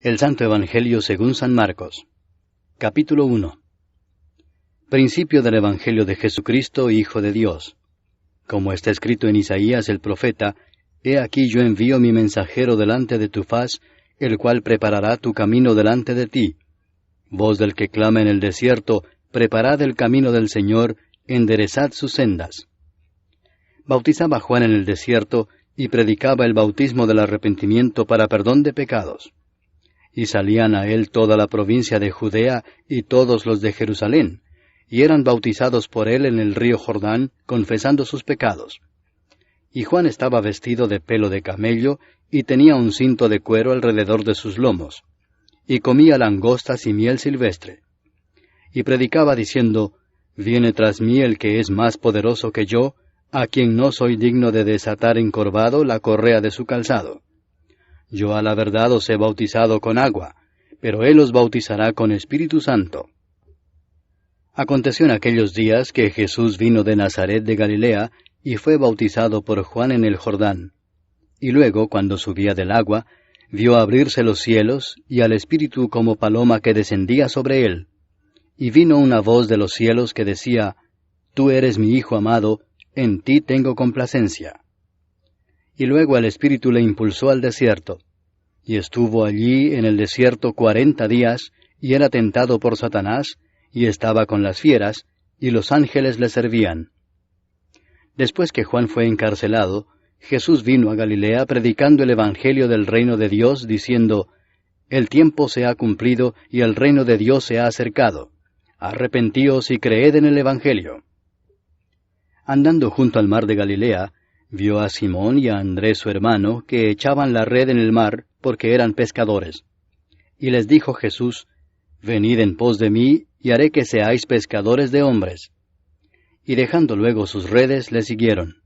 El Santo Evangelio según San Marcos. Capítulo 1. Principio del Evangelio de Jesucristo, Hijo de Dios. Como está escrito en Isaías el profeta, He aquí yo envío mi mensajero delante de tu faz, el cual preparará tu camino delante de ti. Voz del que clama en el desierto, preparad el camino del Señor, enderezad sus sendas. Bautizaba Juan en el desierto, y predicaba el bautismo del arrepentimiento para perdón de pecados. Y salían a él toda la provincia de Judea y todos los de Jerusalén, y eran bautizados por él en el río Jordán, confesando sus pecados. Y Juan estaba vestido de pelo de camello, y tenía un cinto de cuero alrededor de sus lomos, y comía langostas y miel silvestre. Y predicaba diciendo, Viene tras mí el que es más poderoso que yo, a quien no soy digno de desatar encorvado la correa de su calzado. Yo a la verdad os he bautizado con agua, pero él os bautizará con Espíritu Santo. Aconteció en aquellos días que Jesús vino de Nazaret de Galilea, y fue bautizado por Juan en el Jordán. Y luego, cuando subía del agua, vio abrirse los cielos, y al Espíritu como paloma que descendía sobre él. Y vino una voz de los cielos que decía, Tú eres mi Hijo amado, en ti tengo complacencia. Y luego el Espíritu le impulsó al desierto. Y estuvo allí en el desierto 40 días, y era tentado por Satanás, y estaba con las fieras, y los ángeles le servían. Después que Juan fue encarcelado, Jesús vino a Galilea predicando el Evangelio del reino de Dios, diciendo, El tiempo se ha cumplido, y el reino de Dios se ha acercado. Arrepentíos y creed en el Evangelio. Andando junto al mar de Galilea, vio a Simón y a Andrés su hermano, que echaban la red en el mar, porque eran pescadores. Y les dijo Jesús, Venid en pos de mí, y haré que seáis pescadores de hombres. Y dejando luego sus redes, le siguieron.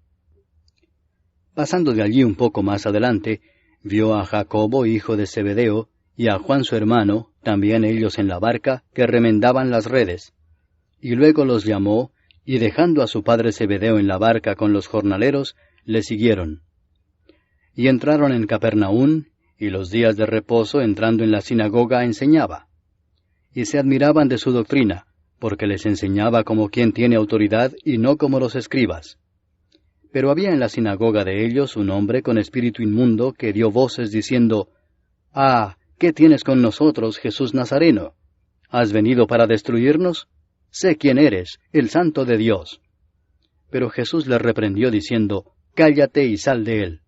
Pasando de allí un poco más adelante, vio a Jacobo, hijo de Zebedeo, y a Juan su hermano, también ellos en la barca, que remendaban las redes. Y luego los llamó, y dejando a su padre Zebedeo en la barca con los jornaleros, le siguieron. Y entraron en Capernaum, y los días de reposo entrando en la sinagoga enseñaba. Y se admiraban de su doctrina, porque les enseñaba como quien tiene autoridad y no como los escribas. Pero había en la sinagoga de ellos un hombre con espíritu inmundo que dio voces diciendo, Ah, ¿qué tienes con nosotros, Jesús Nazareno? ¿Has venido para destruirnos? Sé quién eres, el Santo de Dios. Pero Jesús le reprendió diciendo, Cállate y sal de él.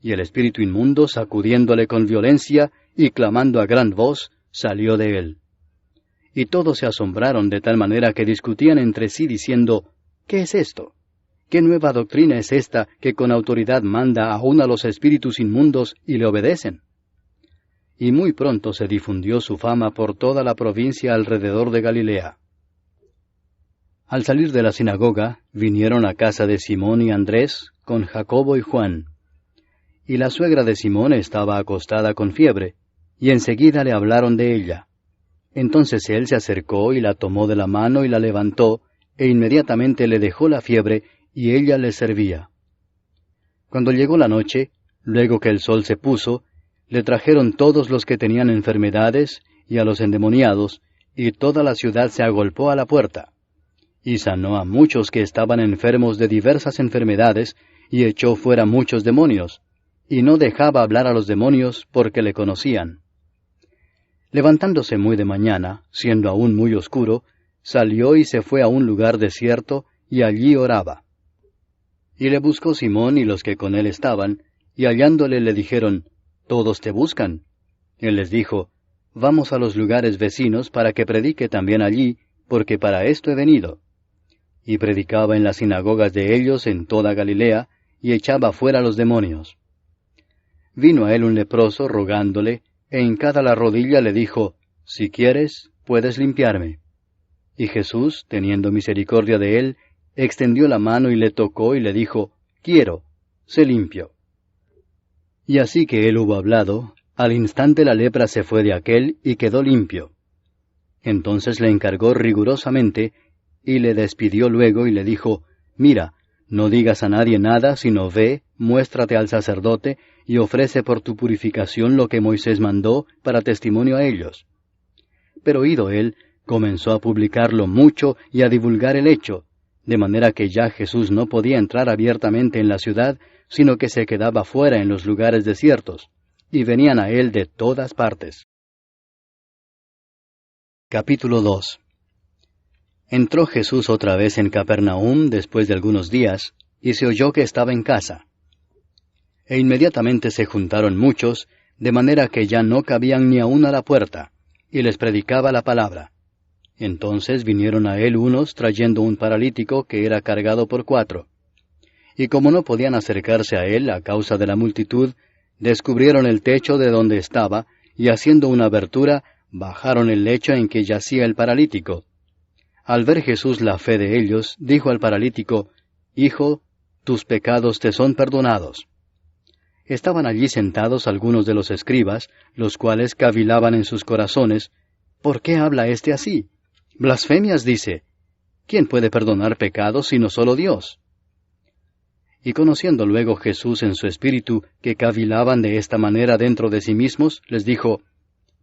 Y el espíritu inmundo, sacudiéndole con violencia y clamando a gran voz, salió de él. Y todos se asombraron de tal manera que discutían entre sí diciendo, ¿Qué es esto? ¿Qué nueva doctrina es esta que con autoridad manda aún a los espíritus inmundos y le obedecen? Y muy pronto se difundió su fama por toda la provincia alrededor de Galilea. Al salir de la sinagoga, vinieron a casa de Simón y Andrés, con Jacobo y Juan. Y la suegra de Simón estaba acostada con fiebre, y enseguida le hablaron de ella. Entonces él se acercó y la tomó de la mano y la levantó, e inmediatamente le dejó la fiebre, y ella le servía. Cuando llegó la noche, luego que el sol se puso, le trajeron todos los que tenían enfermedades, y a los endemoniados, y toda la ciudad se agolpó a la puerta. Y sanó a muchos que estaban enfermos de diversas enfermedades, y echó fuera muchos demonios, y no dejaba hablar a los demonios porque le conocían. Levantándose muy de mañana, siendo aún muy oscuro, salió y se fue a un lugar desierto, y allí oraba. Y le buscó Simón y los que con él estaban, y hallándole le dijeron, Todos te buscan. Él les dijo, Vamos a los lugares vecinos para que predique también allí, porque para esto he venido. Y predicaba en las sinagogas de ellos en toda Galilea, y echaba fuera los demonios. Vino a él un leproso rogándole, e hincada la rodilla le dijo, Si quieres, puedes limpiarme. Y Jesús, teniendo misericordia de él, extendió la mano y le tocó y le dijo, Quiero, sé limpio. Y así que él hubo hablado, al instante la lepra se fue de aquél y quedó limpio. Entonces le encargó rigurosamente, y le despidió luego y le dijo, Mira, no digas a nadie nada, sino ve, muéstrate al sacerdote, y ofrece por tu purificación lo que Moisés mandó para testimonio a ellos. Pero oído él, comenzó a publicarlo mucho y a divulgar el hecho, de manera que ya Jesús no podía entrar abiertamente en la ciudad, sino que se quedaba fuera en los lugares desiertos, y venían a él de todas partes. Capítulo 2. Entró Jesús otra vez en Capernaum después de algunos días, y se oyó que estaba en casa. E inmediatamente se juntaron muchos, de manera que ya no cabían ni aun a la puerta, y les predicaba la palabra. Entonces vinieron a él unos trayendo un paralítico que era cargado por 4. Y como no podían acercarse a él a causa de la multitud, descubrieron el techo de donde estaba, y haciendo una abertura, bajaron el lecho en que yacía el paralítico. Al ver Jesús la fe de ellos, dijo al paralítico, Hijo, tus pecados te son perdonados. Estaban allí sentados algunos de los escribas, los cuales cavilaban en sus corazones, ¿por qué habla éste así? Blasfemias dice. ¿Quién puede perdonar pecados sino solo Dios? Y conociendo luego Jesús en su espíritu que cavilaban de esta manera dentro de sí mismos, les dijo,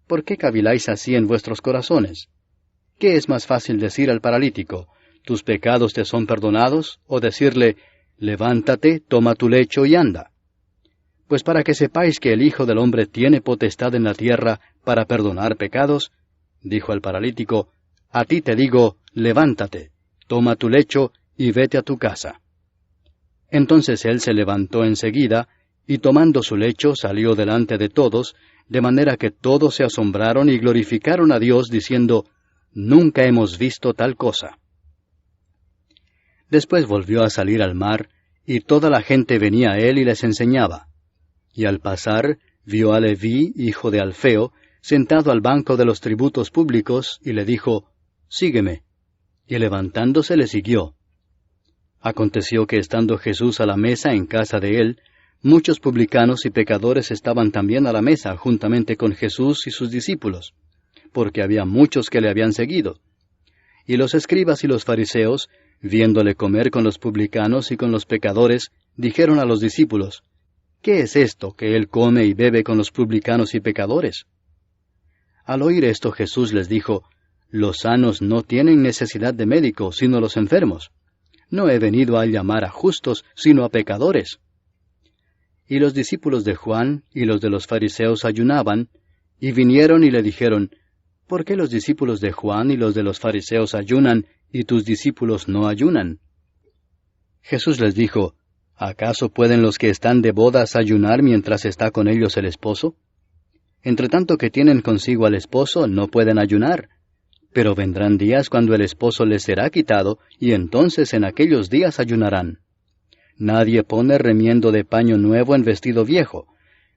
¿por qué caviláis así en vuestros corazones? ¿Qué es más fácil decir al paralítico, tus pecados te son perdonados, o decirle, levántate, toma tu lecho y anda? Pues para que sepáis que el Hijo del Hombre tiene potestad en la tierra para perdonar pecados, dijo al paralítico, a ti te digo, levántate, toma tu lecho y vete a tu casa. Entonces él se levantó enseguida, y tomando su lecho salió delante de todos, de manera que todos se asombraron y glorificaron a Dios, diciendo, nunca hemos visto tal cosa. Después volvió a salir al mar, y toda la gente venía a él y les enseñaba. Y al pasar, vio a Leví, hijo de Alfeo, sentado al banco de los tributos públicos, y le dijo, sígueme. Y levantándose le siguió. Aconteció que estando Jesús a la mesa en casa de él, muchos publicanos y pecadores estaban también a la mesa juntamente con Jesús y sus discípulos, porque había muchos que le habían seguido. Y los escribas y los fariseos, viéndole comer con los publicanos y con los pecadores, dijeron a los discípulos, ¿qué es esto que él come y bebe con los publicanos y pecadores? Al oír esto Jesús les dijo, los sanos no tienen necesidad de médico, sino los enfermos. No he venido a llamar a justos, sino a pecadores. Y los discípulos de Juan y los de los fariseos ayunaban, y vinieron y le dijeron, ¿por qué los discípulos de Juan y los de los fariseos ayunan, y tus discípulos no ayunan? Jesús les dijo, ¿acaso pueden los que están de bodas ayunar mientras está con ellos el esposo? Entre tanto que tienen consigo al esposo, no pueden ayunar. Pero vendrán días cuando el esposo les será quitado, y entonces en aquellos días ayunarán. Nadie pone remiendo de paño nuevo en vestido viejo.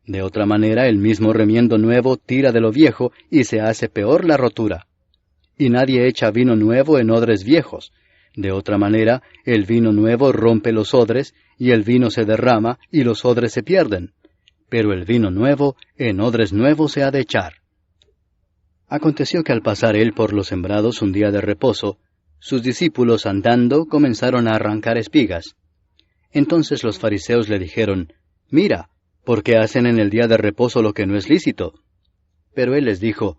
De otra manera, el mismo remiendo nuevo tira de lo viejo, y se hace peor la rotura. Y nadie echa vino nuevo en odres viejos. De otra manera, el vino nuevo rompe los odres, y el vino se derrama, y los odres se pierden. Pero el vino nuevo en odres nuevos se ha de echar. Aconteció que al pasar él por los sembrados un día de reposo, sus discípulos andando comenzaron a arrancar espigas. Entonces los fariseos le dijeron, mira, ¿por qué hacen en el día de reposo lo que no es lícito? Pero él les dijo,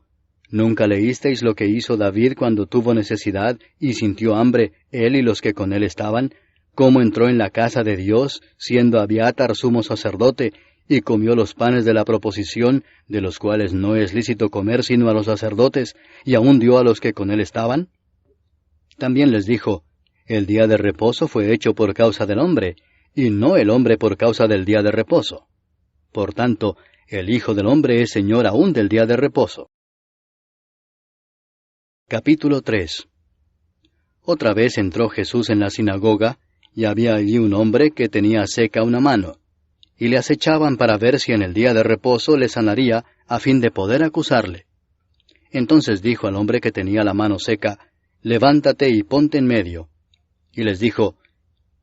¿nunca leísteis lo que hizo David cuando tuvo necesidad y sintió hambre, él y los que con él estaban? ¿Cómo entró en la casa de Dios, siendo Abiatar sumo sacerdote, y comió los panes de la proposición, de los cuales no es lícito comer sino a los sacerdotes, y aún dio a los que con él estaban? También les dijo, el día de reposo fue hecho por causa del hombre, y no el hombre por causa del día de reposo. Por tanto, el Hijo del Hombre es Señor aún del día de reposo. Capítulo 3. Otra vez entró Jesús en la sinagoga, y había allí un hombre que tenía seca una mano, y le acechaban para ver si en el día de reposo le sanaría, a fin de poder acusarle. Entonces dijo al hombre que tenía la mano seca, levántate y ponte en medio. Y les dijo,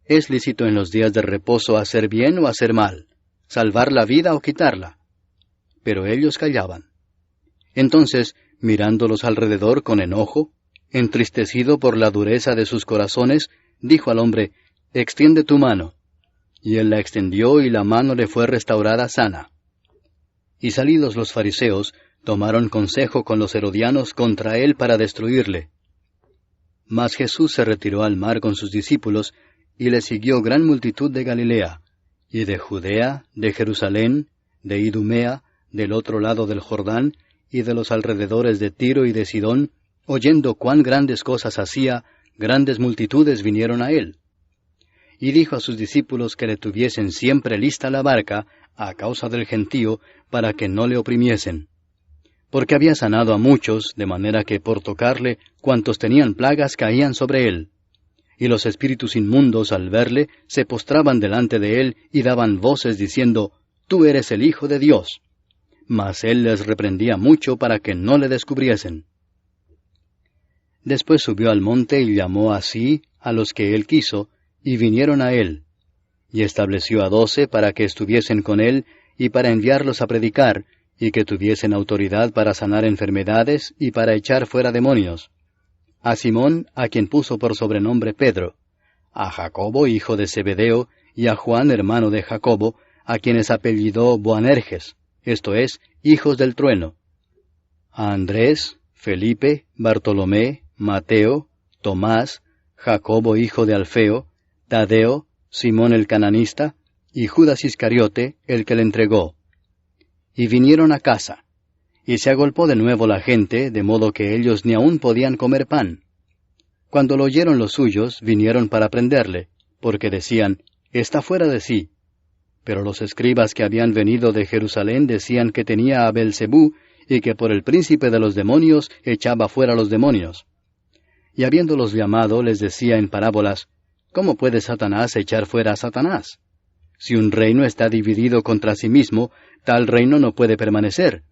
¿es lícito en los días de reposo hacer bien o hacer mal, salvar la vida o quitarla? Pero ellos callaban. Entonces, mirándolos alrededor con enojo, entristecido por la dureza de sus corazones, dijo al hombre, extiende tu mano. y él la extendió y la mano le fue restaurada sana. Y salidos los fariseos, tomaron consejo con los herodianos contra él para destruirle. Mas Jesús se retiró al mar con sus discípulos, y le siguió gran multitud de Galilea, y de Judea, de Jerusalén, de Idumea, del otro lado del Jordán, y de los alrededores de Tiro y de Sidón, oyendo cuán grandes cosas hacía, grandes multitudes vinieron a él. Y dijo a sus discípulos que le tuviesen siempre lista la barca, a causa del gentío, para que no le oprimiesen. Porque había sanado a muchos, de manera que por tocarle, cuantos tenían plagas caían sobre él. Y los espíritus inmundos, al verle, se postraban delante de él y daban voces diciendo, Tú eres el Hijo de Dios. Mas él les reprendía mucho para que no le descubriesen. Después subió al monte y llamó así a los que él quiso, y vinieron a él. Y estableció a 12 para que estuviesen con él, y para enviarlos a predicar, y que tuviesen autoridad para sanar enfermedades y para echar fuera demonios. A Simón, a quien puso por sobrenombre Pedro, a Jacobo, hijo de Zebedeo, y a Juan, hermano de Jacobo, a quienes apellidó Boanerges, esto es, hijos del trueno, a Andrés, Felipe, Bartolomé, Mateo, Tomás, Jacobo, hijo de Alfeo, Tadeo, Simón el cananista, y Judas Iscariote, el que le entregó. Y vinieron a casa. Y se agolpó de nuevo la gente, de modo que ellos ni aun podían comer pan. Cuando lo oyeron los suyos, vinieron para prenderle, porque decían, Está fuera de sí. Pero los escribas que habían venido de Jerusalén decían que tenía a Beelzebú, y que por el príncipe de los demonios echaba fuera los demonios. Y habiéndolos llamado, les decía en parábolas, ¿Cómo puede Satanás echar fuera a Satanás? Si un reino está dividido contra sí mismo, tal reino no puede permanecer.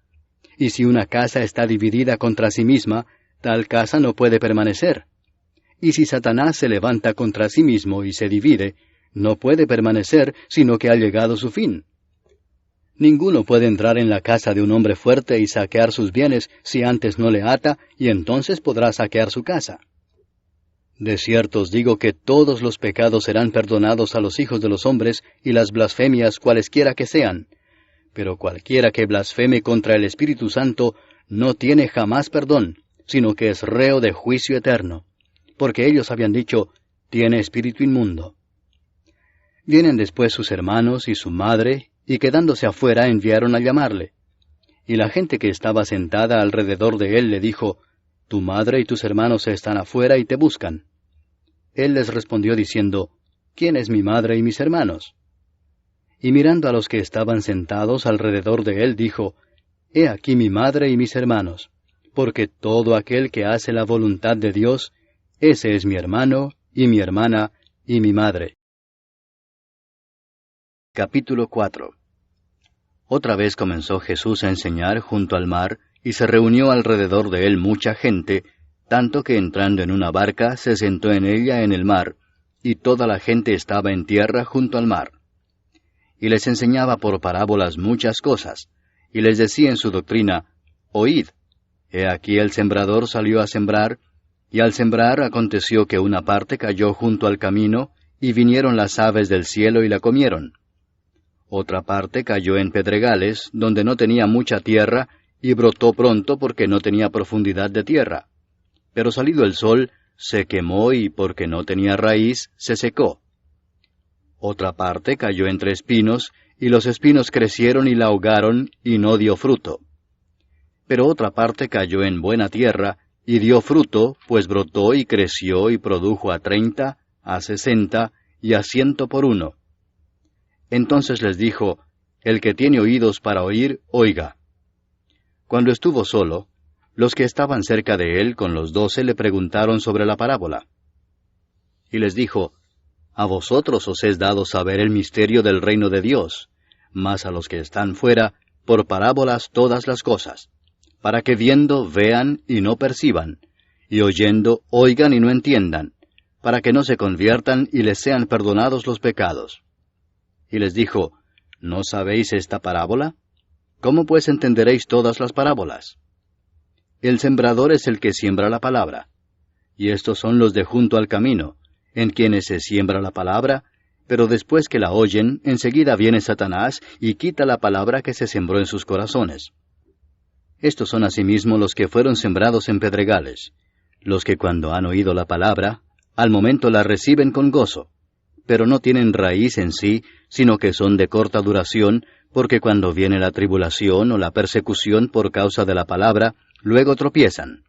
Y si una casa está dividida contra sí misma, tal casa no puede permanecer. Y si Satanás se levanta contra sí mismo y se divide, no puede permanecer, sino que ha llegado su fin. Ninguno puede entrar en la casa de un hombre fuerte y saquear sus bienes si antes no le ata, y entonces podrá saquear su casa. De cierto os digo que todos los pecados serán perdonados a los hijos de los hombres y las blasfemias cualesquiera que sean. Pero cualquiera que blasfeme contra el Espíritu Santo no tiene jamás perdón, sino que es reo de juicio eterno. Porque ellos habían dicho, tiene espíritu inmundo. Vienen después sus hermanos y su madre, y quedándose afuera enviaron a llamarle. Y la gente que estaba sentada alrededor de él le dijo, Tu madre y tus hermanos están afuera y te buscan. Él les respondió diciendo, ¿Quién es mi madre y mis hermanos? Y mirando a los que estaban sentados alrededor de él, dijo, He aquí mi madre y mis hermanos, porque todo aquel que hace la voluntad de Dios, ese es mi hermano, y mi hermana, y mi madre. Capítulo 4. Otra vez comenzó Jesús a enseñar junto al mar, y se reunió alrededor de él mucha gente, tanto que entrando en una barca se sentó en ella en el mar, y toda la gente estaba en tierra junto al mar. Y les enseñaba por parábolas muchas cosas, y les decía en su doctrina, Oíd, he aquí el sembrador salió a sembrar, y al sembrar aconteció que una parte cayó junto al camino, y vinieron las aves del cielo y la comieron. Otra parte cayó en pedregales, donde no tenía mucha tierra, y brotó pronto porque no tenía profundidad de tierra. Pero salido el sol, se quemó y porque no tenía raíz, se secó. Otra parte cayó entre espinos, y los espinos crecieron y la ahogaron, y no dio fruto. Pero otra parte cayó en buena tierra, y dio fruto, pues brotó y creció y produjo a 30, a 60, y a 100 por uno. Entonces les dijo, El que tiene oídos para oír, oiga. Cuando estuvo solo, los que estaban cerca de él con los 12 le preguntaron sobre la parábola. Y les dijo, A vosotros os es dado saber el misterio del reino de Dios, mas a los que están fuera, por parábolas todas las cosas, para que viendo vean y no perciban, y oyendo oigan y no entiendan, para que no se conviertan y les sean perdonados los pecados. Y les dijo, ¿No sabéis esta parábola? ¿Cómo pues entenderéis todas las parábolas? El sembrador es el que siembra la palabra, y estos son los de junto al camino, en quienes se siembra la palabra, pero después que la oyen, enseguida viene Satanás y quita la palabra que se sembró en sus corazones. Estos son asimismo los que fueron sembrados en pedregales, los que cuando han oído la palabra, al momento la reciben con gozo, pero no tienen raíz en sí, sino que son de corta duración, porque cuando viene la tribulación o la persecución por causa de la palabra, luego tropiezan.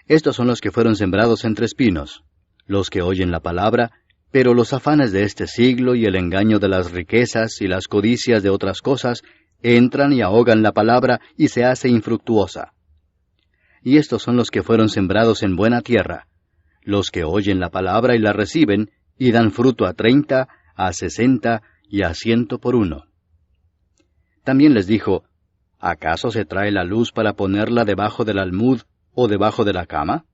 Estos son los que fueron sembrados entre espinos, los que oyen la palabra, pero los afanes de este siglo y el engaño de las riquezas y las codicias de otras cosas entran y ahogan la palabra y se hace infructuosa. Y estos son los que fueron sembrados en buena tierra, los que oyen la palabra y la reciben, y dan fruto a 30, a 60 y a 100 por uno. También les dijo, ¿acaso se trae la luz para ponerla debajo del almud o debajo de la cama?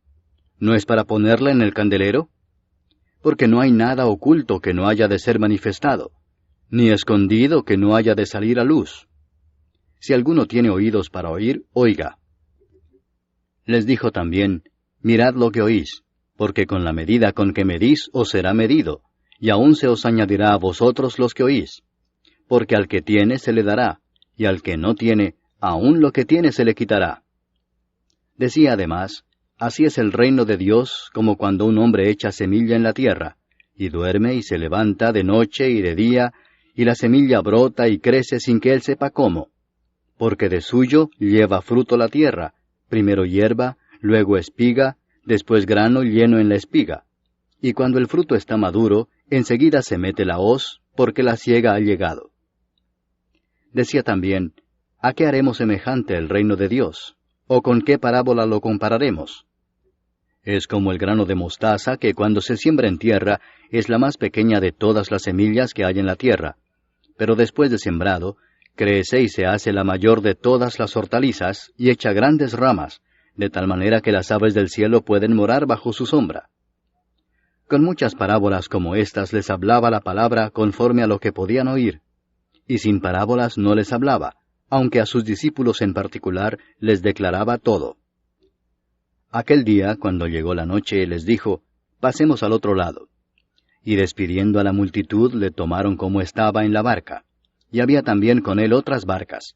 ¿No es para ponerla en el candelero? Porque no hay nada oculto que no haya de ser manifestado, ni escondido que no haya de salir a luz. Si alguno tiene oídos para oír, oiga. Les dijo también, mirad lo que oís, porque con la medida con que medís os será medido, y aún se os añadirá a vosotros los que oís. Porque al que tiene se le dará, y al que no tiene, aún lo que tiene se le quitará. Decía además, así es el reino de Dios como cuando un hombre echa semilla en la tierra, y duerme y se levanta de noche y de día, y la semilla brota y crece sin que él sepa cómo. Porque de suyo lleva fruto la tierra, primero hierba, luego espiga, después grano lleno en la espiga. Y cuando el fruto está maduro, enseguida se mete la hoz, porque la siega ha llegado. Decía también, ¿a qué haremos semejante el reino de Dios? ¿O con qué parábola lo compararemos? Es como el grano de mostaza que cuando se siembra en tierra es la más pequeña de todas las semillas que hay en la tierra, pero después de sembrado, crece y se hace la mayor de todas las hortalizas y echa grandes ramas, de tal manera que las aves del cielo pueden morar bajo su sombra. Con muchas parábolas como estas les hablaba la palabra conforme a lo que podían oír, y sin parábolas no les hablaba, aunque a sus discípulos en particular les declaraba todo. Aquel día, cuando llegó la noche, les dijo, pasemos al otro lado. Y despidiendo a la multitud, le tomaron como estaba en la barca, y había también con él otras barcas.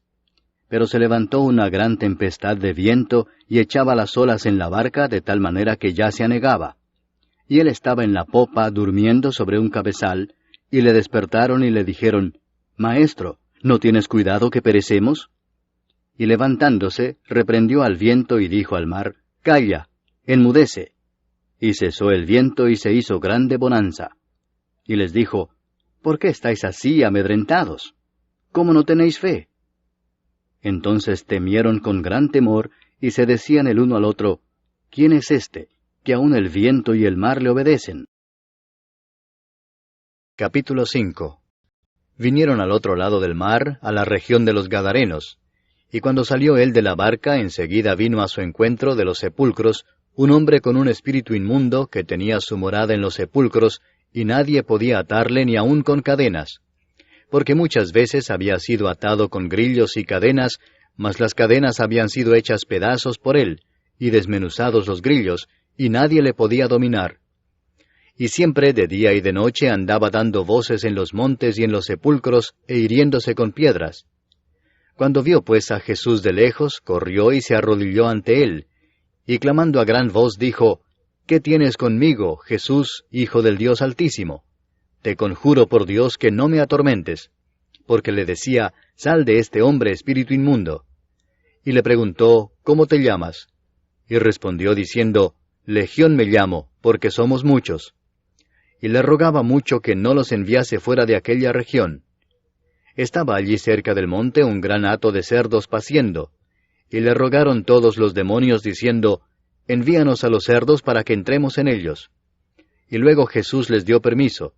Pero se levantó una gran tempestad de viento, y echaba las olas en la barca de tal manera que ya se anegaba. Y él estaba en la popa, durmiendo sobre un cabezal, y le despertaron y le dijeron, Maestro, ¿no tienes cuidado que perecemos? Y levantándose, reprendió al viento y dijo al mar, Calla, enmudece. Y cesó el viento y se hizo grande bonanza. Y les dijo, ¿por qué estáis así amedrentados? ¿Cómo no tenéis fe? Entonces temieron con gran temor, y se decían el uno al otro, ¿quién es este, que aun el viento y el mar le obedecen? Capítulo 5. Vinieron al otro lado del mar, a la región de los Gadarenos, y cuando salió él de la barca, enseguida vino a su encuentro de los sepulcros un hombre con un espíritu inmundo que tenía su morada en los sepulcros, y nadie podía atarle ni aun con cadenas, porque muchas veces había sido atado con grillos y cadenas, mas las cadenas habían sido hechas pedazos por él, y desmenuzados los grillos, y nadie le podía dominar. Y siempre de día y de noche andaba dando voces en los montes y en los sepulcros, e hiriéndose con piedras. Cuando vio pues a Jesús de lejos, corrió y se arrodilló ante él, y clamando a gran voz dijo, ¿Qué tienes conmigo, Jesús, Hijo del Dios Altísimo? Te conjuro por Dios que no me atormentes. Porque le decía, sal de este hombre, espíritu inmundo. Y le preguntó, ¿cómo te llamas? Y respondió diciendo, Legión me llamo, porque somos muchos. Y le rogaba mucho que no los enviase fuera de aquella región. Estaba allí cerca del monte un gran hato de cerdos paciendo, y le rogaron todos los demonios diciendo, envíanos a los cerdos para que entremos en ellos. Y luego Jesús les dio permiso.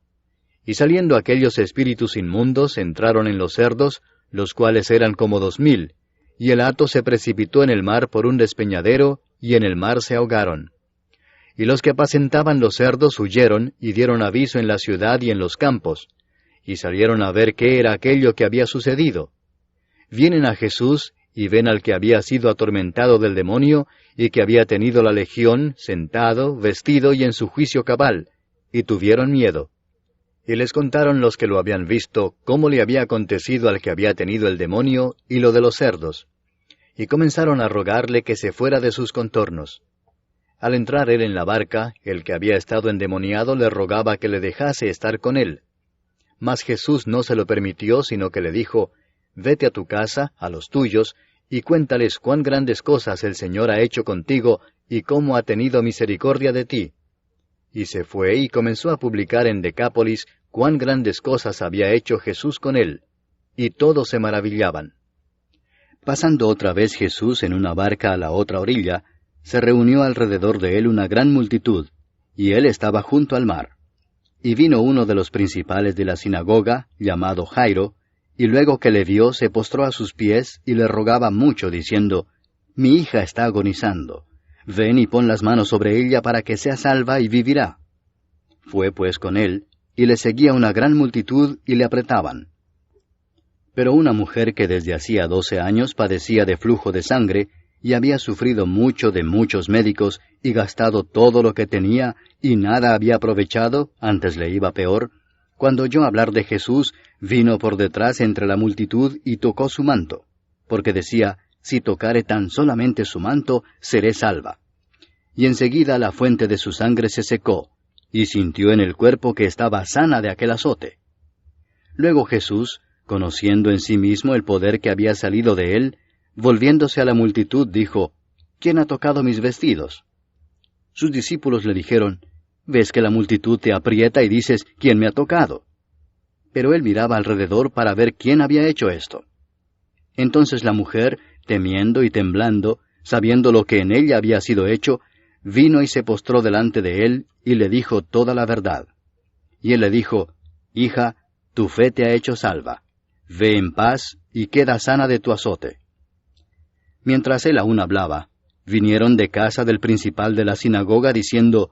Y saliendo aquellos espíritus inmundos entraron en los cerdos, los cuales eran como 2000, y el hato se precipitó en el mar por un despeñadero, y en el mar se ahogaron. Y los que apacentaban los cerdos huyeron, y dieron aviso en la ciudad y en los campos, y salieron a ver qué era aquello que había sucedido. Vienen a Jesús, y ven al que había sido atormentado del demonio, y que había tenido la legión, sentado, vestido y en su juicio cabal, y tuvieron miedo. Y les contaron los que lo habían visto cómo le había acontecido al que había tenido el demonio y lo de los cerdos. Y comenzaron a rogarle que se fuera de sus contornos. Al entrar él en la barca, el que había estado endemoniado le rogaba que le dejase estar con él. Mas Jesús no se lo permitió, sino que le dijo, «Vete a tu casa, a los tuyos, y cuéntales cuán grandes cosas el Señor ha hecho contigo, y cómo ha tenido misericordia de ti». Y se fue y comenzó a publicar en Decápolis cuán grandes cosas había hecho Jesús con él, y todos se maravillaban. Pasando otra vez Jesús en una barca a la otra orilla, se reunió alrededor de él una gran multitud, y él estaba junto al mar. Y vino uno de los principales de la sinagoga, llamado Jairo, y luego que le vio se postró a sus pies y le rogaba mucho, diciendo, «Mi hija está agonizando. Ven y pon las manos sobre ella para que sea salva y vivirá». Fue pues con él, y le seguía una gran multitud y le apretaban. Pero una mujer que desde hacía 12 años padecía de flujo de sangre, y había sufrido mucho de muchos médicos, y gastado todo lo que tenía, y nada había aprovechado, antes le iba peor, cuando oyó hablar de Jesús, vino por detrás entre la multitud y tocó su manto, porque decía, «Si tocare tan solamente su manto, seré salva». Y enseguida la fuente de su sangre se secó, y sintió en el cuerpo que estaba sana de aquel azote. Luego Jesús, conociendo en sí mismo el poder que había salido de él, volviéndose a la multitud, dijo, «¿Quién ha tocado mis vestidos?». Sus discípulos le dijeron, «¿Ves que la multitud te aprieta y dices, ¿quién me ha tocado?». Pero él miraba alrededor para ver quién había hecho esto. Entonces la mujer, temiendo y temblando, sabiendo lo que en ella había sido hecho, vino y se postró delante de él, y le dijo toda la verdad. Y él le dijo, «Hija, tu fe te ha hecho salva. Ve en paz, y queda sana de tu azote». Mientras él aún hablaba, vinieron de casa del principal de la sinagoga diciendo,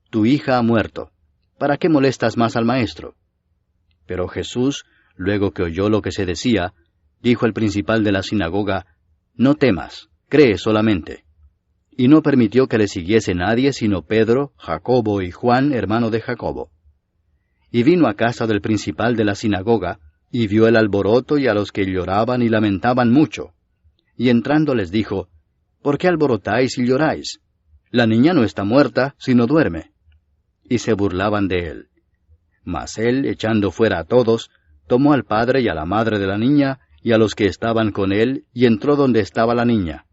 «Tu hija ha muerto. ¿Para qué molestas más al maestro?». Pero Jesús, luego que oyó lo que se decía, dijo al principal de la sinagoga, «No temas, cree solamente». Y no permitió que le siguiese nadie sino Pedro, Jacobo y Juan, hermano de Jacobo. Y vino a casa del principal de la sinagoga, y vio el alboroto y a los que lloraban y lamentaban mucho. Y entrando les dijo, «¿Por qué alborotáis y lloráis? La niña no está muerta, sino duerme». Y se burlaban de él. Mas él, echando fuera a todos, tomó al padre y a la madre de la niña, y a los que estaban con él, y entró donde estaba la niña.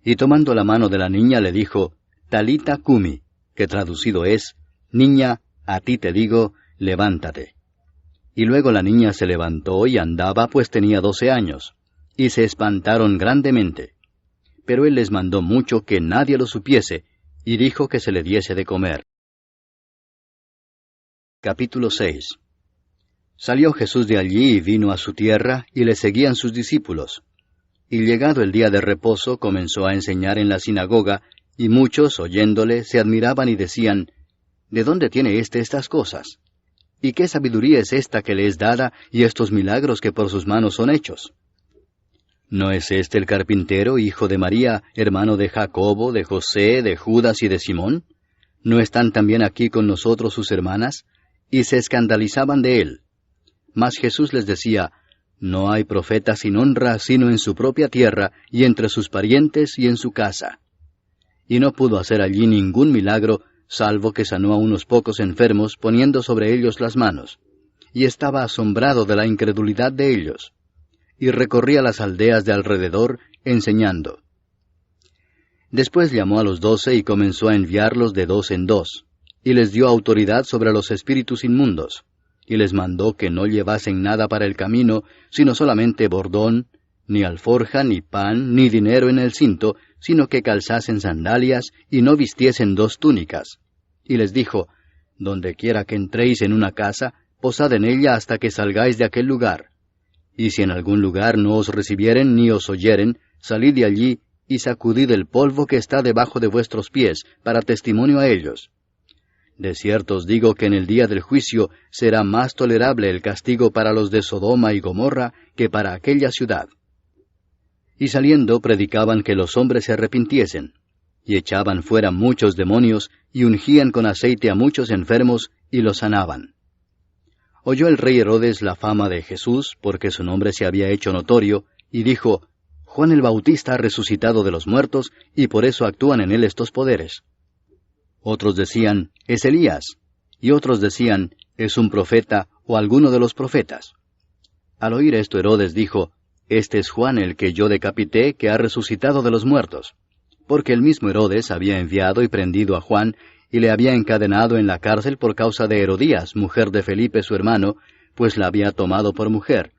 Y tomando la mano de la niña le dijo, «Talita cumi», que traducido es, «Niña, a ti te digo, levántate». Y luego la niña se levantó y andaba, pues tenía 12 años, y se espantaron grandemente. Pero él les mandó mucho que nadie lo supiese, y dijo que se le diese de comer. Capítulo 6. Salió Jesús de allí y vino a su tierra, y le seguían sus discípulos. Y llegado el día de reposo, comenzó a enseñar en la sinagoga, y muchos, oyéndole, se admiraban y decían, «¿De dónde tiene estas cosas? ¿Y qué sabiduría es esta que le es dada, y estos milagros que por sus manos son hechos? ¿No es este el carpintero, hijo de María, hermano de Jacobo, de José, de Judas y de Simón? ¿No están también aquí con nosotros sus hermanas?». Y se escandalizaban de él. Mas Jesús les decía, «No hay profeta sin honra sino en su propia tierra, y entre sus parientes y en su casa». Y no pudo hacer allí ningún milagro, salvo que sanó a unos pocos enfermos, poniendo sobre ellos las manos. Y estaba asombrado de la incredulidad de ellos. Y recorría las aldeas de alrededor, enseñando. Después llamó a los 12 y comenzó a enviarlos de 2 en 2, y les dio autoridad sobre los espíritus inmundos, y les mandó que no llevasen nada para el camino, sino solamente bordón, ni alforja, ni pan, ni dinero en el cinto, sino que calzasen sandalias, y no vistiesen 2 túnicas. Y les dijo, «Donde quiera que entréis en una casa, posad en ella hasta que salgáis de aquel lugar. Y si en algún lugar no os recibieren ni os oyeren, salid de allí, y sacudid el polvo que está debajo de vuestros pies, para testimonio a ellos. De cierto os digo que en el día del juicio será más tolerable el castigo para los de Sodoma y Gomorra que para aquella ciudad». Y saliendo predicaban que los hombres se arrepintiesen, y echaban fuera muchos demonios, y ungían con aceite a muchos enfermos, y los sanaban. Oyó el rey Herodes la fama de Jesús, porque su nombre se había hecho notorio, y dijo, Juan el Bautista ha resucitado de los muertos, y por eso actúan en él estos poderes. Otros decían, es Elías, y otros decían, es un profeta o alguno de los profetas. Al oír esto Herodes dijo, este es Juan el que yo decapité, que ha resucitado de los muertos. Porque el mismo Herodes había enviado y prendido a Juan, y le había encadenado en la cárcel por causa de Herodías, mujer de Felipe su hermano, pues la había tomado por mujer.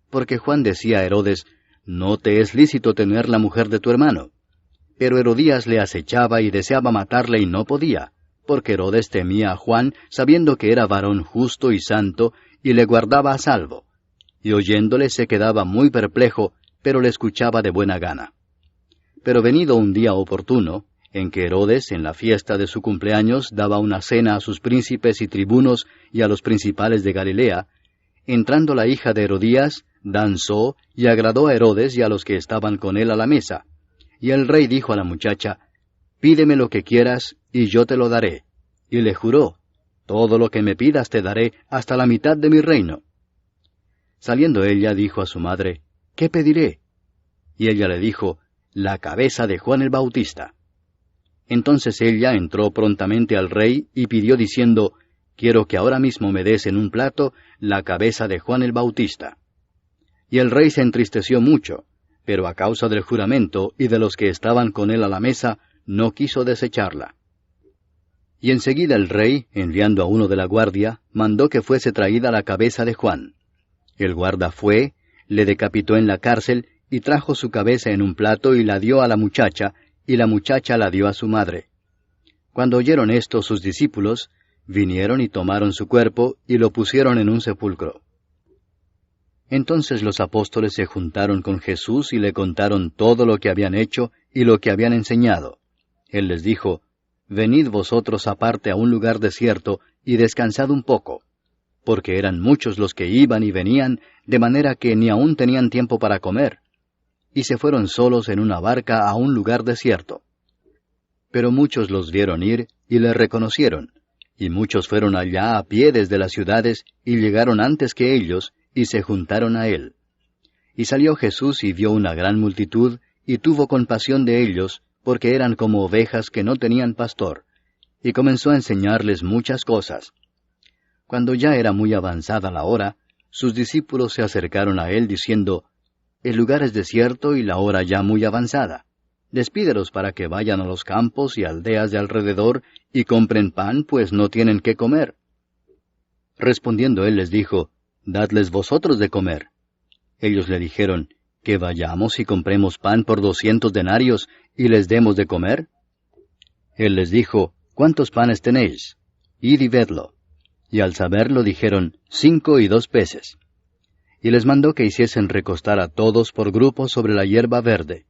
Porque Juan decía a Herodes, no te es lícito tener la mujer de tu hermano. Pero Herodías le acechaba y deseaba matarle y no podía, porque Herodes temía a Juan, sabiendo que era varón justo y santo, y le guardaba a salvo. Y oyéndole se quedaba muy perplejo, pero le escuchaba de buena gana. Pero venido un día oportuno, en que Herodes, en la fiesta de su cumpleaños, daba una cena a sus príncipes y tribunos y a los principales de Galilea, entrando la hija de Herodías, danzó y agradó a Herodes y a los que estaban con él a la mesa. Y el rey dijo a la muchacha, pídeme lo que quieras, y yo te lo daré. Y le juró, todo lo que me pidas te daré, hasta la mitad de mi reino. Saliendo ella, dijo a su madre, ¿qué pediré? Y ella le dijo, la cabeza de Juan el Bautista. Entonces ella entró prontamente al rey y pidió diciendo, quiero que ahora mismo me des en un plato la cabeza de Juan el Bautista. Y el rey se entristeció mucho, pero a causa del juramento y de los que estaban con él a la mesa, no quiso desecharla. Y enseguida el rey, enviando a uno de la guardia, mandó que fuese traída la cabeza de Juan. El guarda fue, le decapitó en la cárcel, y trajo su cabeza en un plato y la dio a la muchacha, y la muchacha la dio a su madre. Cuando oyeron esto sus discípulos, vinieron y tomaron su cuerpo, y lo pusieron en un sepulcro. Entonces los apóstoles se juntaron con Jesús y le contaron todo lo que habían hecho y lo que habían enseñado. Él les dijo, venid vosotros aparte a un lugar desierto, y descansad un poco, porque eran muchos los que iban y venían, de manera que ni aún tenían tiempo para comer. Y se fueron solos en una barca a un lugar desierto. Pero muchos los vieron ir y le reconocieron, y muchos fueron allá a pie desde las ciudades y llegaron antes que ellos, y se juntaron a él. Y salió Jesús y vio una gran multitud, y tuvo compasión de ellos, porque eran como ovejas que no tenían pastor, y comenzó a enseñarles muchas cosas. Cuando ya era muy avanzada la hora, sus discípulos se acercaron a él diciendo, el lugar es desierto y la hora ya muy avanzada. Despídelos para que vayan a los campos y aldeas de alrededor y compren pan, pues no tienen qué comer. Respondiendo él les dijo, dadles vosotros de comer. Ellos le dijeron, que vayamos y compremos pan por 200 denarios y les demos de comer. Él les dijo, ¿cuántos panes tenéis? Id y vedlo. Y al saberlo dijeron, 5 y 2 peces. Y les mandó que hiciesen recostar a todos por grupos sobre la hierba verde.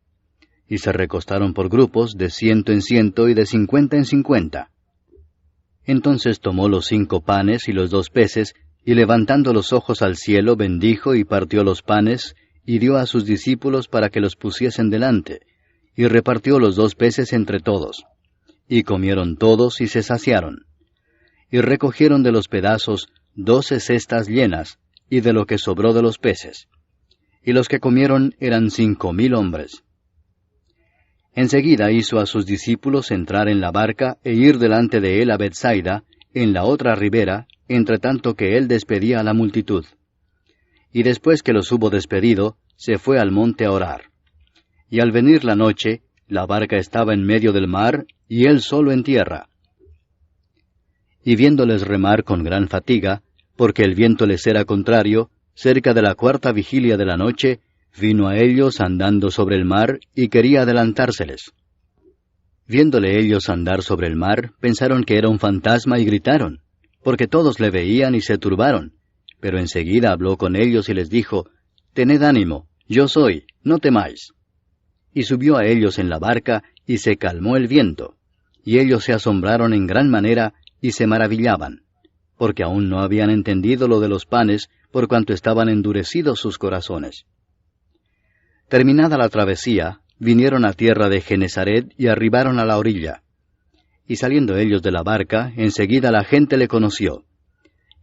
Y se recostaron por grupos de 100 en 100 y de 50 en 50. Entonces tomó los 5 panes y los 2 peces, y levantando los ojos al cielo bendijo y partió los panes, y dio a sus discípulos para que los pusiesen delante, y repartió los 2 peces entre todos. Y comieron todos y se saciaron. Y recogieron de los pedazos 12 cestas llenas, y de lo que sobró de los peces. Y los que comieron eran 5,000 hombres. Enseguida hizo a sus discípulos entrar en la barca e ir delante de él a Bethsaida, en la otra ribera, entre tanto que él despedía a la multitud. Y después que los hubo despedido, se fue al monte a orar. Y al venir la noche, la barca estaba en medio del mar, y él solo en tierra. Y viéndoles remar con gran fatiga, porque el viento les era contrario, cerca de la 4ª vigilia de la noche, vino a ellos andando sobre el mar, y quería adelantárseles. Viéndole ellos andar sobre el mar, pensaron que era un fantasma y gritaron, porque todos le veían y se turbaron. Pero enseguida habló con ellos y les dijo, tened ánimo, yo soy, no temáis. Y subió a ellos en la barca, y se calmó el viento. Y ellos se asombraron en gran manera, y se maravillaban, porque aún no habían entendido lo de los panes, por cuanto estaban endurecidos sus corazones. Terminada la travesía, vinieron a tierra de Genesaret y arribaron a la orilla. Y saliendo ellos de la barca, enseguida la gente le conoció.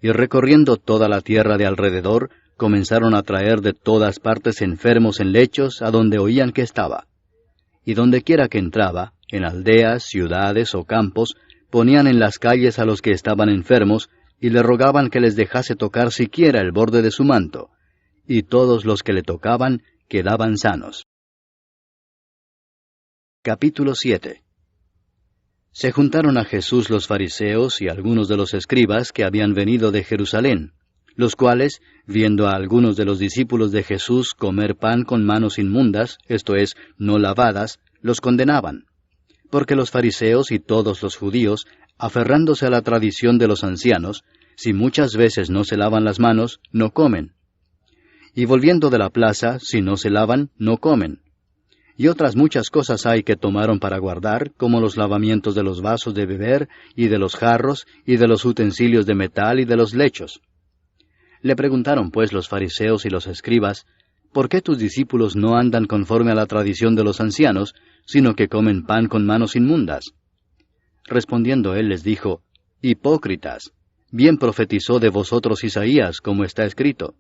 y recorriendo toda la tierra de alrededor, comenzaron a traer de todas partes enfermos en lechos a donde oían que estaba. Y dondequiera que entraba, en aldeas, ciudades o campos, ponían en las calles a los que estaban enfermos, y le rogaban que les dejase tocar siquiera el borde de su manto, y todos los que le tocaban quedaban sanos. Capítulo 7. Se juntaron a Jesús los fariseos y algunos de los escribas que habían venido de Jerusalén, los cuales, viendo a algunos de los discípulos de Jesús comer pan con manos inmundas, esto es, no lavadas, los condenaban. Porque los fariseos y todos los judíos, aferrándose a la tradición de los ancianos, si muchas veces no se lavan las manos, no comen. Y volviendo de la plaza, si no se lavan, no comen. Y otras muchas cosas hay que tomaron para guardar, como los lavamientos de los vasos de beber, y de los jarros, y de los utensilios de metal, y de los lechos. Le preguntaron pues los fariseos y los escribas, ¿por qué tus discípulos no andan conforme a la tradición de los ancianos, sino que comen pan con manos inmundas? Respondiendo él les dijo, Hipócritas, bien profetizó de vosotros Isaías, como está escrito,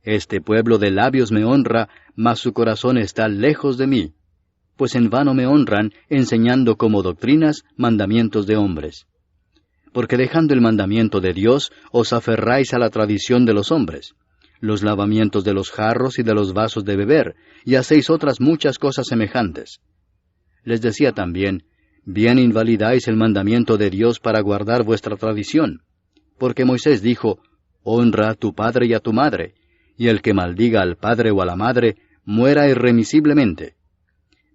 Este pueblo de labios me honra, mas su corazón está lejos de mí. Pues en vano me honran, enseñando como doctrinas mandamientos de hombres. Porque dejando el mandamiento de Dios, os aferráis a la tradición de los hombres, los lavamientos de los jarros y de los vasos de beber, y hacéis otras muchas cosas semejantes. Les decía también, bien invalidáis el mandamiento de Dios para guardar vuestra tradición, porque Moisés dijo, honra a tu padre y a tu madre, y el que maldiga al padre o a la madre, muera irremisiblemente.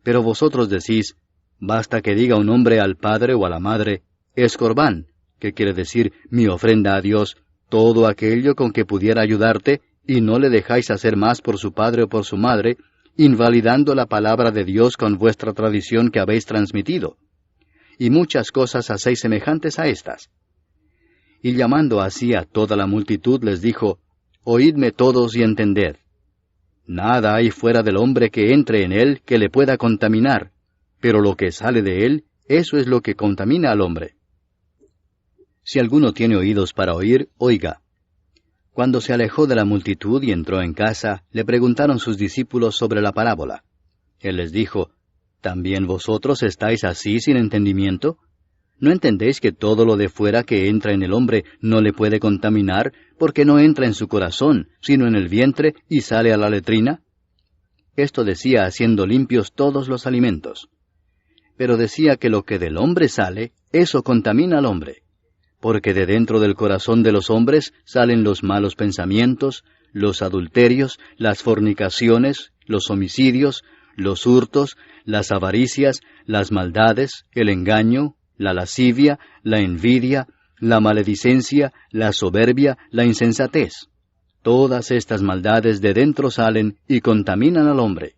Pero vosotros decís, basta que diga un hombre al padre o a la madre, es corbán, que quiere decir mi ofrenda a Dios, todo aquello con que pudiera ayudarte, y no le dejáis hacer más por su padre o por su madre, invalidando la palabra de Dios con vuestra tradición que habéis transmitido. Y muchas cosas hacéis semejantes a estas. Y llamando así a toda la multitud les dijo, oídme todos y entended. Nada hay fuera del hombre que entre en él que le pueda contaminar, pero lo que sale de él, eso es lo que contamina al hombre. Si alguno tiene oídos para oír, oiga. Cuando se alejó de la multitud y entró en casa, le preguntaron sus discípulos sobre la parábola. Él les dijo, ¿también vosotros estáis así sin entendimiento? ¿No entendéis que todo lo de fuera que entra en el hombre no le puede contaminar, porque no entra en su corazón, sino en el vientre, y sale a la letrina? Esto decía haciendo limpios todos los alimentos. Pero decía que lo que del hombre sale, eso contamina al hombre. Porque de dentro del corazón de los hombres salen los malos pensamientos, los adulterios, las fornicaciones, los homicidios, los hurtos, las avaricias, las maldades, el engaño, la lascivia, la envidia, la maledicencia, la soberbia, la insensatez. Todas estas maldades de dentro salen y contaminan al hombre.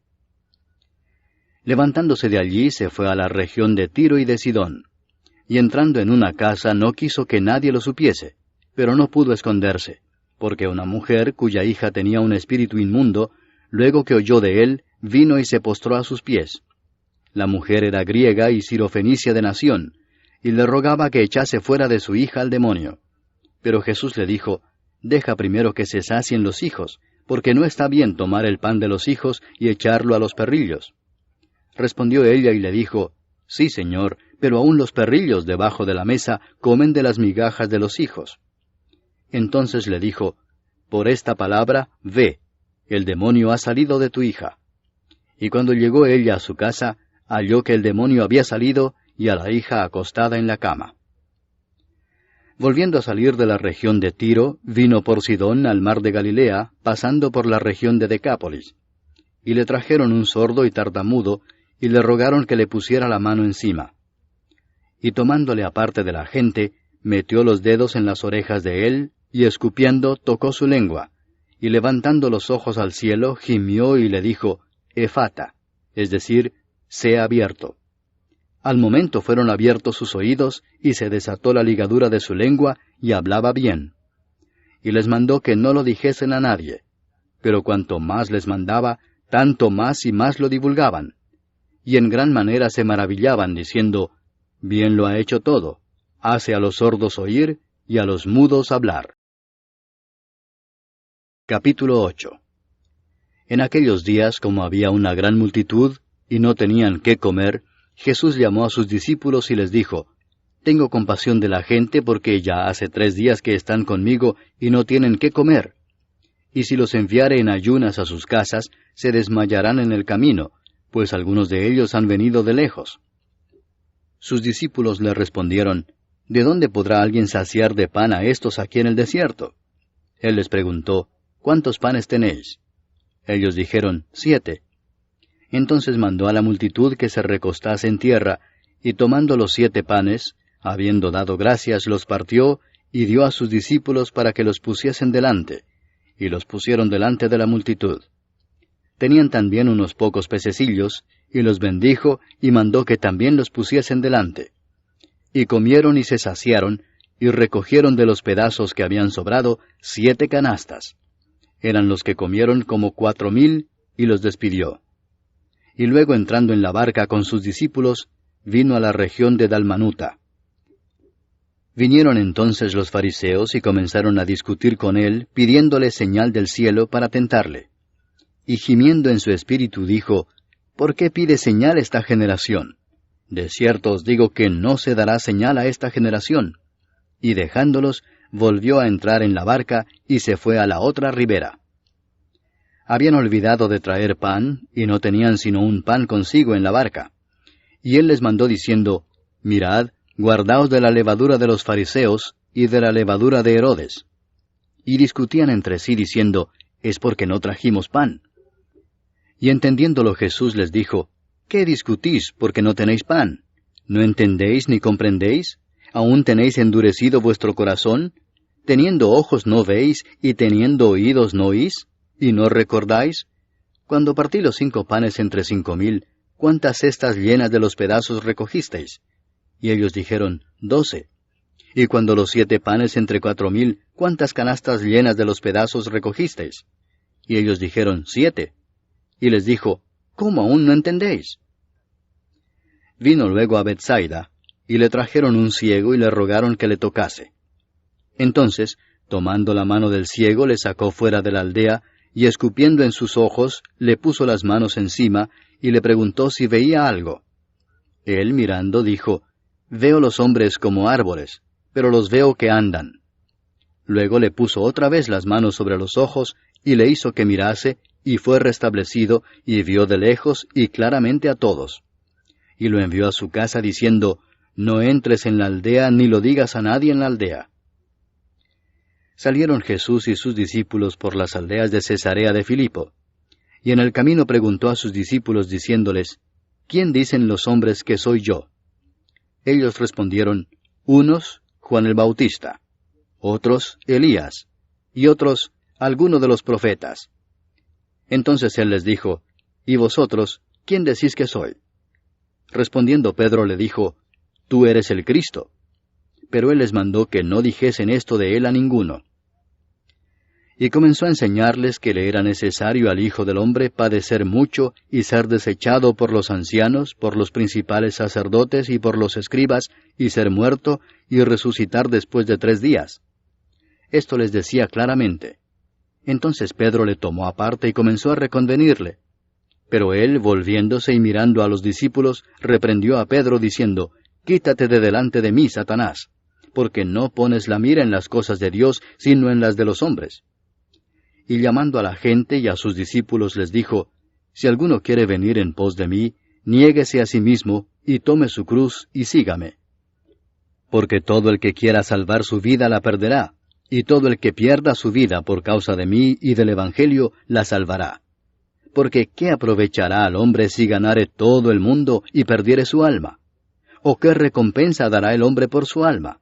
Levantándose de allí se fue a la región de Tiro y de Sidón. Y entrando en una casa no quiso que nadie lo supiese, pero no pudo esconderse, porque una mujer cuya hija tenía un espíritu inmundo, luego que oyó de él, vino y se postró a sus pies. La mujer era griega y sirofenicia de nación, y le rogaba que echase fuera de su hija al demonio. Pero Jesús le dijo, deja primero que se sacien los hijos, porque no está bien tomar el pan de los hijos y echarlo a los perrillos. Respondió ella y le dijo, sí, Señor, pero aun los perrillos debajo de la mesa comen de las migajas de los hijos. Entonces le dijo, por esta palabra, ve, el demonio ha salido de tu hija. Y cuando llegó ella a su casa, halló que el demonio había salido y a la hija acostada en la cama. Volviendo a salir de la región de Tiro, vino por Sidón al mar de Galilea, pasando por la región de Decápolis. Y le trajeron un sordo y tartamudo, y le rogaron que le pusiera la mano encima. Y tomándole aparte de la gente, metió los dedos en las orejas de él, y escupiendo tocó su lengua, y levantando los ojos al cielo, gimió y le dijo, Efata, es decir, sea abierto. Al momento fueron abiertos sus oídos, y se desató la ligadura de su lengua, y hablaba bien. Y les mandó que no lo dijesen a nadie. Pero cuanto más les mandaba, tanto más y más lo divulgaban. Y en gran manera se maravillaban, diciendo, bien lo ha hecho todo, hace a los sordos oír, y a los mudos hablar. Capítulo 8. En aquellos días, como había una gran multitud, y no tenían qué comer, Jesús llamó a sus discípulos y les dijo, «Tengo compasión de la gente porque ya hace 3 días que están conmigo y no tienen qué comer. Y si los enviare en ayunas a sus casas, se desmayarán en el camino, pues algunos de ellos han venido de lejos». Sus discípulos le respondieron, «¿De dónde podrá alguien saciar de pan a estos aquí en el desierto?» Él les preguntó, «¿Cuántos panes tenéis?» Ellos dijeron, 7. Entonces mandó a la multitud que se recostase en tierra, y tomando los 7 panes, habiendo dado gracias, los partió, y dio a sus discípulos para que los pusiesen delante, y los pusieron delante de la multitud. Tenían también unos pocos pececillos, y los bendijo, y mandó que también los pusiesen delante. Y comieron y se saciaron, y recogieron de los pedazos que habían sobrado 7 canastas. Eran los que comieron como 4,000, y los despidió. Y luego entrando en la barca con sus discípulos, vino a la región de Dalmanuta. Vinieron entonces los fariseos y comenzaron a discutir con él, pidiéndole señal del cielo para tentarle. Y gimiendo en su espíritu dijo, «¿Por qué pide señal esta generación? De cierto os digo que no se dará señal a esta generación». Y dejándolos, volvió a entrar en la barca y se fue a la otra ribera. Habían olvidado de traer pan, y no tenían sino un pan consigo en la barca. Y él les mandó diciendo, «Mirad, guardaos de la levadura de los fariseos y de la levadura de Herodes». Y discutían entre sí diciendo, «Es porque no trajimos pan». Y entendiéndolo Jesús les dijo, «¿Qué discutís porque no tenéis pan? ¿No entendéis ni comprendéis? ¿Aún tenéis endurecido vuestro corazón? ¿Teniendo ojos no veis, y teniendo oídos no oís? ¿Y no recordáis? Cuando partí los 5 panes entre 5,000, ¿cuántas cestas llenas de los pedazos recogisteis? Y ellos dijeron, 12. Y cuando los 7 panes entre 4,000, ¿cuántas canastas llenas de los pedazos recogisteis? Y ellos dijeron, 7. Y les dijo, ¿cómo aún no entendéis? Vino luego a Bethsaida, y le trajeron un ciego y le rogaron que le tocase. Entonces, tomando la mano del ciego, le sacó fuera de la aldea, y escupiendo en sus ojos, le puso las manos encima, y le preguntó si veía algo. Él, mirando, dijo, «Veo los hombres como árboles, pero los veo que andan». Luego le puso otra vez las manos sobre los ojos, y le hizo que mirase, y fue restablecido, y vio de lejos y claramente a todos. Y lo envió a su casa diciendo, «No entres en la aldea, ni lo digas a nadie en la aldea». Salieron Jesús y sus discípulos por las aldeas de Cesarea de Filipo. Y en el camino preguntó a sus discípulos diciéndoles, «¿Quién dicen los hombres que soy yo?» Ellos respondieron, «Unos, Juan el Bautista; otros, Elías; y otros, alguno de los profetas». Entonces él les dijo, «¿Y vosotros, quién decís que soy?» Respondiendo Pedro le dijo, «Tú eres el Cristo». Pero él les mandó que no dijesen esto de él a ninguno. Y comenzó a enseñarles que le era necesario al Hijo del Hombre padecer mucho y ser desechado por los ancianos, por los principales sacerdotes y por los escribas, y ser muerto y resucitar después de 3 días. Esto les decía claramente. Entonces Pedro le tomó aparte y comenzó a reconvenirle. Pero él, volviéndose y mirando a los discípulos, reprendió a Pedro diciendo, «Quítate de delante de mí, Satanás, porque no pones la mira en las cosas de Dios, sino en las de los hombres». Y llamando a la gente y a sus discípulos les dijo, «Si alguno quiere venir en pos de mí, niéguese a sí mismo, y tome su cruz, y sígame. Porque todo el que quiera salvar su vida la perderá, y todo el que pierda su vida por causa de mí y del Evangelio la salvará. Porque ¿qué aprovechará al hombre si ganare todo el mundo y perdiere su alma? ¿O qué recompensa dará el hombre por su alma?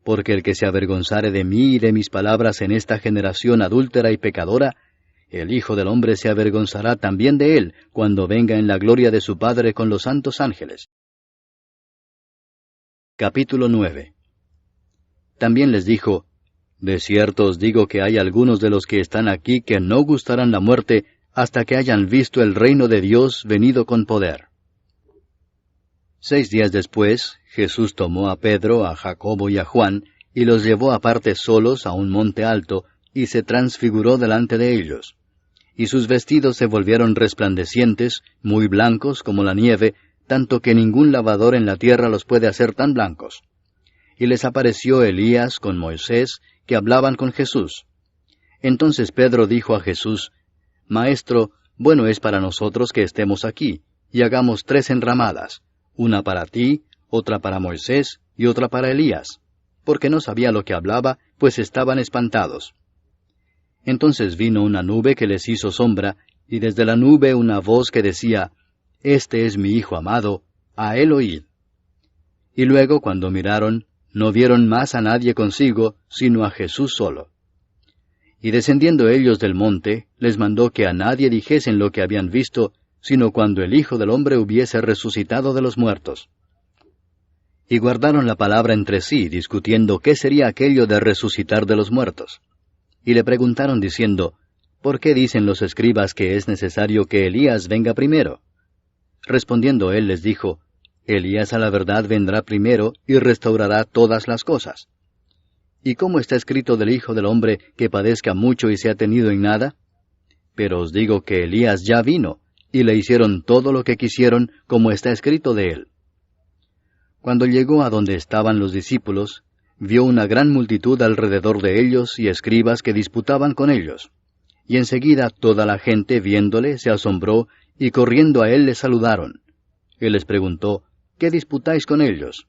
Porque el que se avergonzare de mí y de mis palabras en esta generación adúltera y pecadora, el Hijo del Hombre se avergonzará también de él, cuando venga en la gloria de su Padre con los santos ángeles». Capítulo 9. También les dijo, «De cierto os digo que hay algunos de los que están aquí que no gustarán la muerte hasta que hayan visto el reino de Dios venido con poder». 6 días después, Jesús tomó a Pedro, a Jacobo y a Juan, y los llevó aparte solos a un monte alto, y se transfiguró delante de ellos. Y sus vestidos se volvieron resplandecientes, muy blancos como la nieve, tanto que ningún lavador en la tierra los puede hacer tan blancos. Y les apareció Elías con Moisés, que hablaban con Jesús. Entonces Pedro dijo a Jesús, Maestro, bueno es para nosotros que estemos aquí, y hagamos 3 enramadas, una para ti, otra para Moisés, y otra para Elías, porque no sabía lo que hablaba, pues estaban espantados. Entonces vino una nube que les hizo sombra, y desde la nube una voz que decía, Este es mi Hijo amado, a él oíd. Y luego, cuando miraron, no vieron más a nadie consigo, sino a Jesús solo. Y descendiendo ellos del monte, les mandó que a nadie dijesen lo que habían visto, sino cuando el Hijo del Hombre hubiese resucitado de los muertos. Y guardaron la palabra entre sí, discutiendo qué sería aquello de resucitar de los muertos. Y le preguntaron diciendo, ¿por qué dicen los escribas que es necesario que Elías venga primero? Respondiendo él les dijo, Elías a la verdad vendrá primero y restaurará todas las cosas. ¿Y cómo está escrito del Hijo del Hombre que padezca mucho y sea tenido en nada? Pero os digo que Elías ya vino, y le hicieron todo lo que quisieron, como está escrito de él. Cuando llegó a donde estaban los discípulos, vio una gran multitud alrededor de ellos y escribas que disputaban con ellos. Y enseguida toda la gente, viéndole, se asombró, y corriendo a él le saludaron. Él les preguntó, ¿qué disputáis con ellos?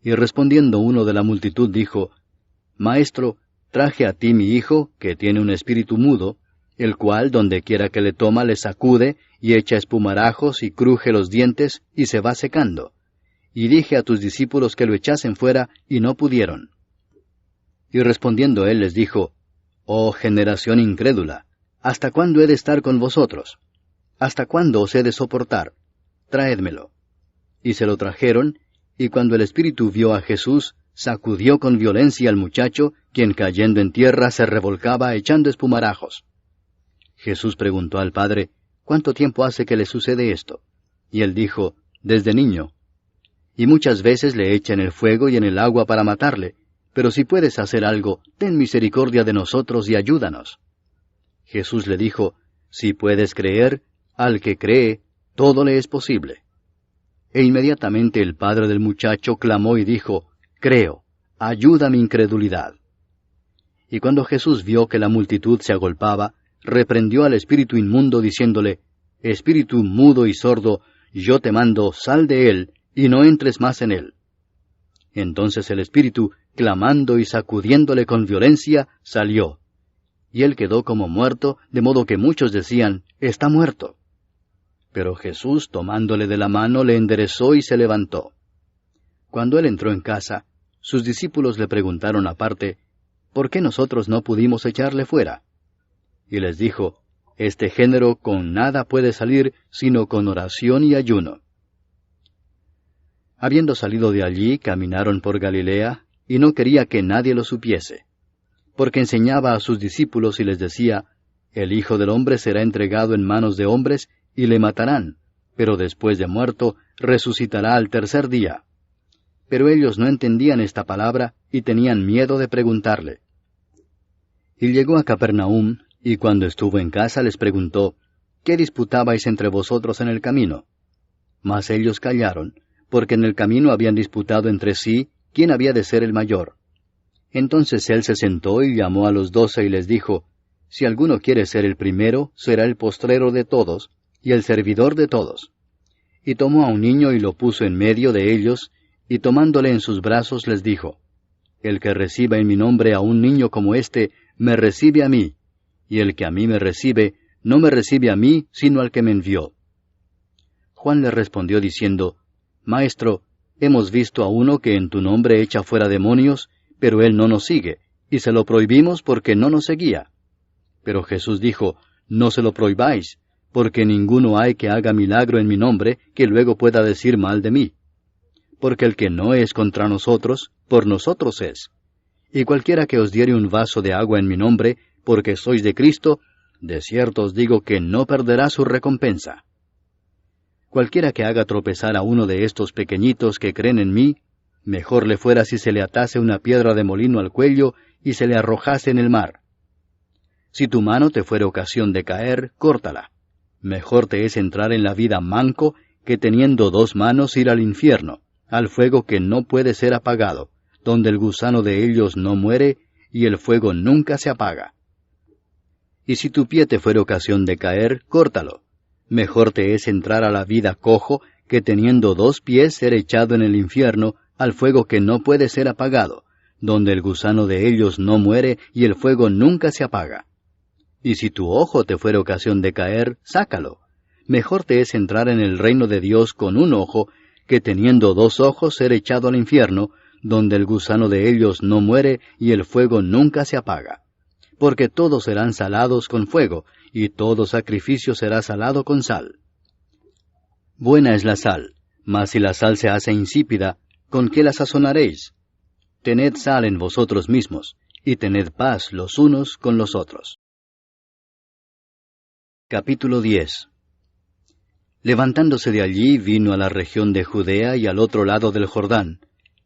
Y respondiendo uno de la multitud dijo, Maestro, traje a ti mi hijo, que tiene un espíritu mudo, el cual donde quiera que le toma le sacude, y echa espumarajos y cruje los dientes, y se va secando. Y dije a tus discípulos que lo echasen fuera, y no pudieron. Y respondiendo él les dijo, Oh generación incrédula, ¿hasta cuándo he de estar con vosotros? ¿Hasta cuándo os he de soportar? Traédmelo. Y se lo trajeron, y cuando el espíritu vio a Jesús, sacudió con violencia al muchacho, quien cayendo en tierra se revolcaba echando espumarajos. Jesús preguntó al padre, ¿cuánto tiempo hace que le sucede esto? Y él dijo, desde niño. Y muchas veces le echan el fuego y en el agua para matarle, pero si puedes hacer algo, ten misericordia de nosotros y ayúdanos. Jesús le dijo, si puedes creer, al que cree, todo le es posible. E inmediatamente el padre del muchacho clamó y dijo, Creo, ayuda mi incredulidad. Y cuando Jesús vio que la multitud se agolpaba, reprendió al espíritu inmundo diciéndole, Espíritu mudo y sordo, yo te mando, sal de él, y no entres más en él. Entonces el espíritu, clamando y sacudiéndole con violencia, salió. Y él quedó como muerto, de modo que muchos decían, está muerto. Pero Jesús, tomándole de la mano, le enderezó y se levantó. Cuando él entró en casa, sus discípulos le preguntaron aparte, ¿por qué nosotros no pudimos echarle fuera? Y les dijo, este género con nada puede salir, sino con oración y ayuno. Habiendo salido de allí, caminaron por Galilea, y no quería que nadie lo supiese, porque enseñaba a sus discípulos y les decía, el Hijo del Hombre será entregado en manos de hombres, y le matarán, pero después de muerto, resucitará al tercer día. Pero ellos no entendían esta palabra, y tenían miedo de preguntarle. Y llegó a Capernaum, y cuando estuvo en casa les preguntó, ¿qué disputabais entre vosotros en el camino? Mas ellos callaron, porque en el camino habían disputado entre sí quién había de ser el mayor. Entonces él se sentó y llamó a los 12 y les dijo, si alguno quiere ser el primero, será el postrero de todos, y el servidor de todos. Y tomó a un niño y lo puso en medio de ellos, y tomándole en sus brazos les dijo, el que reciba en mi nombre a un niño como este, me recibe a mí, y el que a mí me recibe, no me recibe a mí, sino al que me envió. Juan le respondió diciendo, Maestro, hemos visto a uno que en tu nombre echa fuera demonios, pero él no nos sigue, y se lo prohibimos porque no nos seguía. Pero Jesús dijo, no se lo prohibáis, porque ninguno hay que haga milagro en mi nombre, que luego pueda decir mal de mí. Porque el que no es contra nosotros, por nosotros es. Y cualquiera que os diere un vaso de agua en mi nombre, porque sois de Cristo, de cierto os digo que no perderá su recompensa. Cualquiera que haga tropezar a uno de estos pequeñitos que creen en mí, mejor le fuera si se le atase una piedra de molino al cuello y se le arrojase en el mar. Si tu mano te fuere ocasión de caer, córtala. Mejor te es entrar en la vida manco que teniendo 2 manos ir al infierno, al fuego que no puede ser apagado, donde el gusano de ellos no muere y el fuego nunca se apaga. Y si tu pie te fuere ocasión de caer, córtalo. Mejor te es entrar a la vida cojo que teniendo 2 pies ser echado en el infierno, al fuego que no puede ser apagado, donde el gusano de ellos no muere y el fuego nunca se apaga. Y si tu ojo te fuere ocasión de caer, sácalo. Mejor te es entrar en el reino de Dios con 1 ojo, que teniendo 2 ojos ser echado al infierno, donde el gusano de ellos no muere y el fuego nunca se apaga. Porque todos serán salados con fuego, y todo sacrificio será salado con sal. Buena es la sal, mas si la sal se hace insípida, ¿con qué la sazonaréis? Tened sal en vosotros mismos, y tened paz los unos con los otros. Capítulo 10. Levantándose de allí, vino a la región de Judea y al otro lado del Jordán,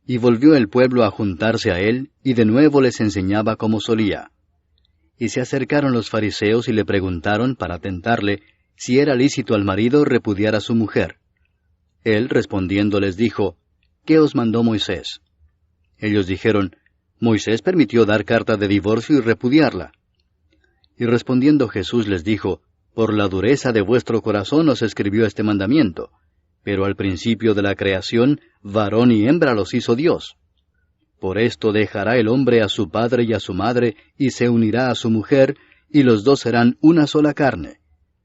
y volvió el pueblo a juntarse a él, y de nuevo les enseñaba como solía. Y se acercaron los fariseos y le preguntaron, para tentarle, si era lícito al marido repudiar a su mujer. Él, respondiendo, les dijo, ¿qué os mandó Moisés? Ellos dijeron, Moisés permitió dar carta de divorcio y repudiarla. Y respondiendo Jesús les dijo, por la dureza de vuestro corazón os escribió este mandamiento, pero al principio de la creación, varón y hembra los hizo Dios. Por esto dejará el hombre a su padre y a su madre, y se unirá a su mujer, y los 2 serán una sola carne.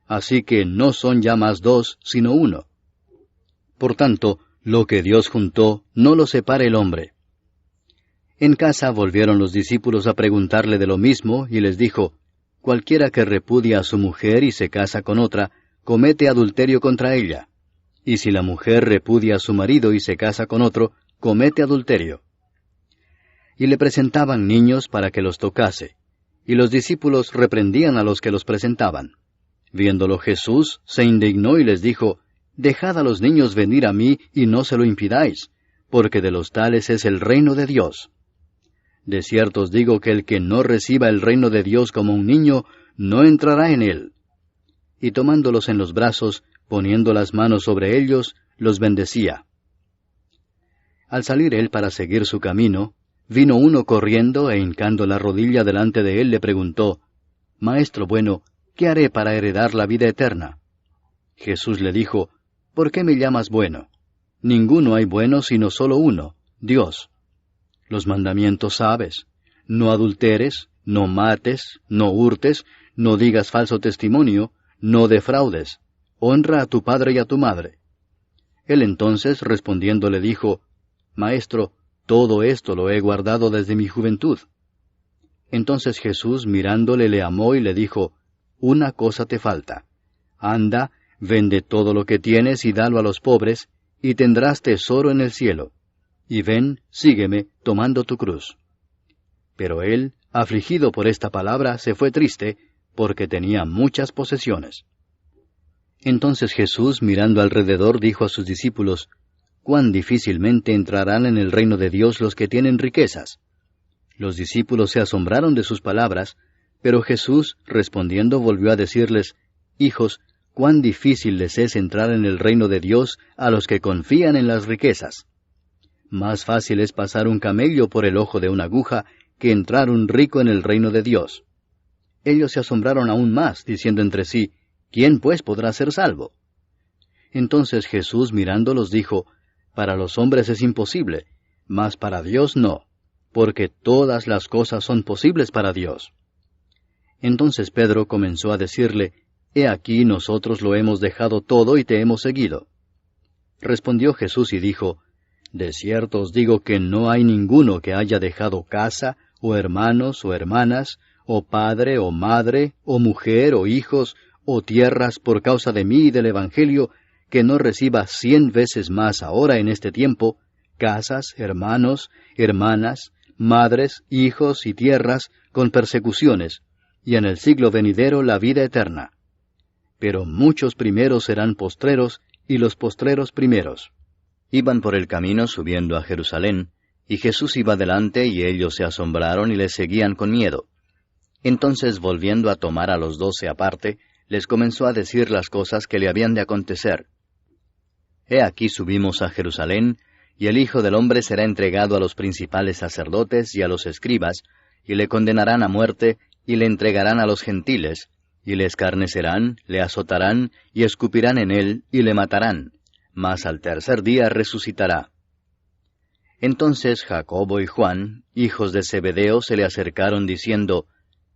Así que no son ya más 2, sino 1. Por tanto, lo que Dios juntó, no lo separe el hombre. En casa volvieron los discípulos a preguntarle de lo mismo, y les dijo, cualquiera que repudia a su mujer y se casa con otra, comete adulterio contra ella. Y si la mujer repudia a su marido y se casa con otro, comete adulterio. Y le presentaban niños para que los tocase, y los discípulos reprendían a los que los presentaban. Viéndolo Jesús, se indignó y les dijo, dejad a los niños venir a mí y no se lo impidáis, porque de los tales es el reino de Dios. De cierto os digo que el que no reciba el reino de Dios como un niño, no entrará en él. Y tomándolos en los brazos, poniendo las manos sobre ellos, los bendecía. Al salir él para seguir su camino, vino uno corriendo e hincando la rodilla delante de él le preguntó, Maestro bueno, ¿qué haré para heredar la vida eterna? Jesús le dijo, ¿por qué me llamas bueno? Ninguno hay bueno sino solo uno, Dios. Los mandamientos sabes, no adulteres, no mates, no hurtes, no digas falso testimonio, no defraudes, honra a tu padre y a tu madre. Él entonces respondiendo le dijo, Maestro, todo esto lo he guardado desde mi juventud. Entonces Jesús mirándole le amó y le dijo, una cosa te falta. Anda, vende todo lo que tienes y dalo a los pobres, y tendrás tesoro en el cielo. Y ven, sígueme, tomando tu cruz. Pero él, afligido por esta palabra, se fue triste, porque tenía muchas posesiones. Entonces Jesús, mirando alrededor, dijo a sus discípulos, cuán difícilmente entrarán en el reino de Dios los que tienen riquezas. Los discípulos se asombraron de sus palabras, pero Jesús, respondiendo, volvió a decirles, Hijos, cuán difícil les es entrar en el reino de Dios a los que confían en las riquezas. Más fácil es pasar un camello por el ojo de una aguja que entrar un rico en el reino de Dios. Ellos se asombraron aún más, diciendo entre sí, ¿quién pues podrá ser salvo? Entonces Jesús mirándolos dijo, para los hombres es imposible, mas para Dios no, porque todas las cosas son posibles para Dios. Entonces Pedro comenzó a decirle, He aquí nosotros lo hemos dejado todo y te hemos seguido. Respondió Jesús y dijo, De cierto os digo que no hay ninguno que haya dejado casa, o hermanos, o hermanas, o padre, o madre, o mujer, o hijos, o tierras por causa de mí y del Evangelio, que no reciba 100 veces más ahora en este tiempo, casas, hermanos, hermanas, madres, hijos y tierras, con persecuciones, y en el siglo venidero la vida eterna. Pero muchos primeros serán postreros, y los postreros primeros. Iban por el camino subiendo a Jerusalén, y Jesús iba delante, y ellos se asombraron y le seguían con miedo. Entonces, volviendo a tomar a los 12 aparte, les comenzó a decir las cosas que le habían de acontecer. He aquí subimos a Jerusalén, y el Hijo del Hombre será entregado a los principales sacerdotes y a los escribas, y le condenarán a muerte, y le entregarán a los gentiles, y le escarnecerán, le azotarán, y escupirán en él, y le matarán, mas al tercer día resucitará. Entonces Jacobo y Juan, hijos de Zebedeo, se le acercaron diciendo,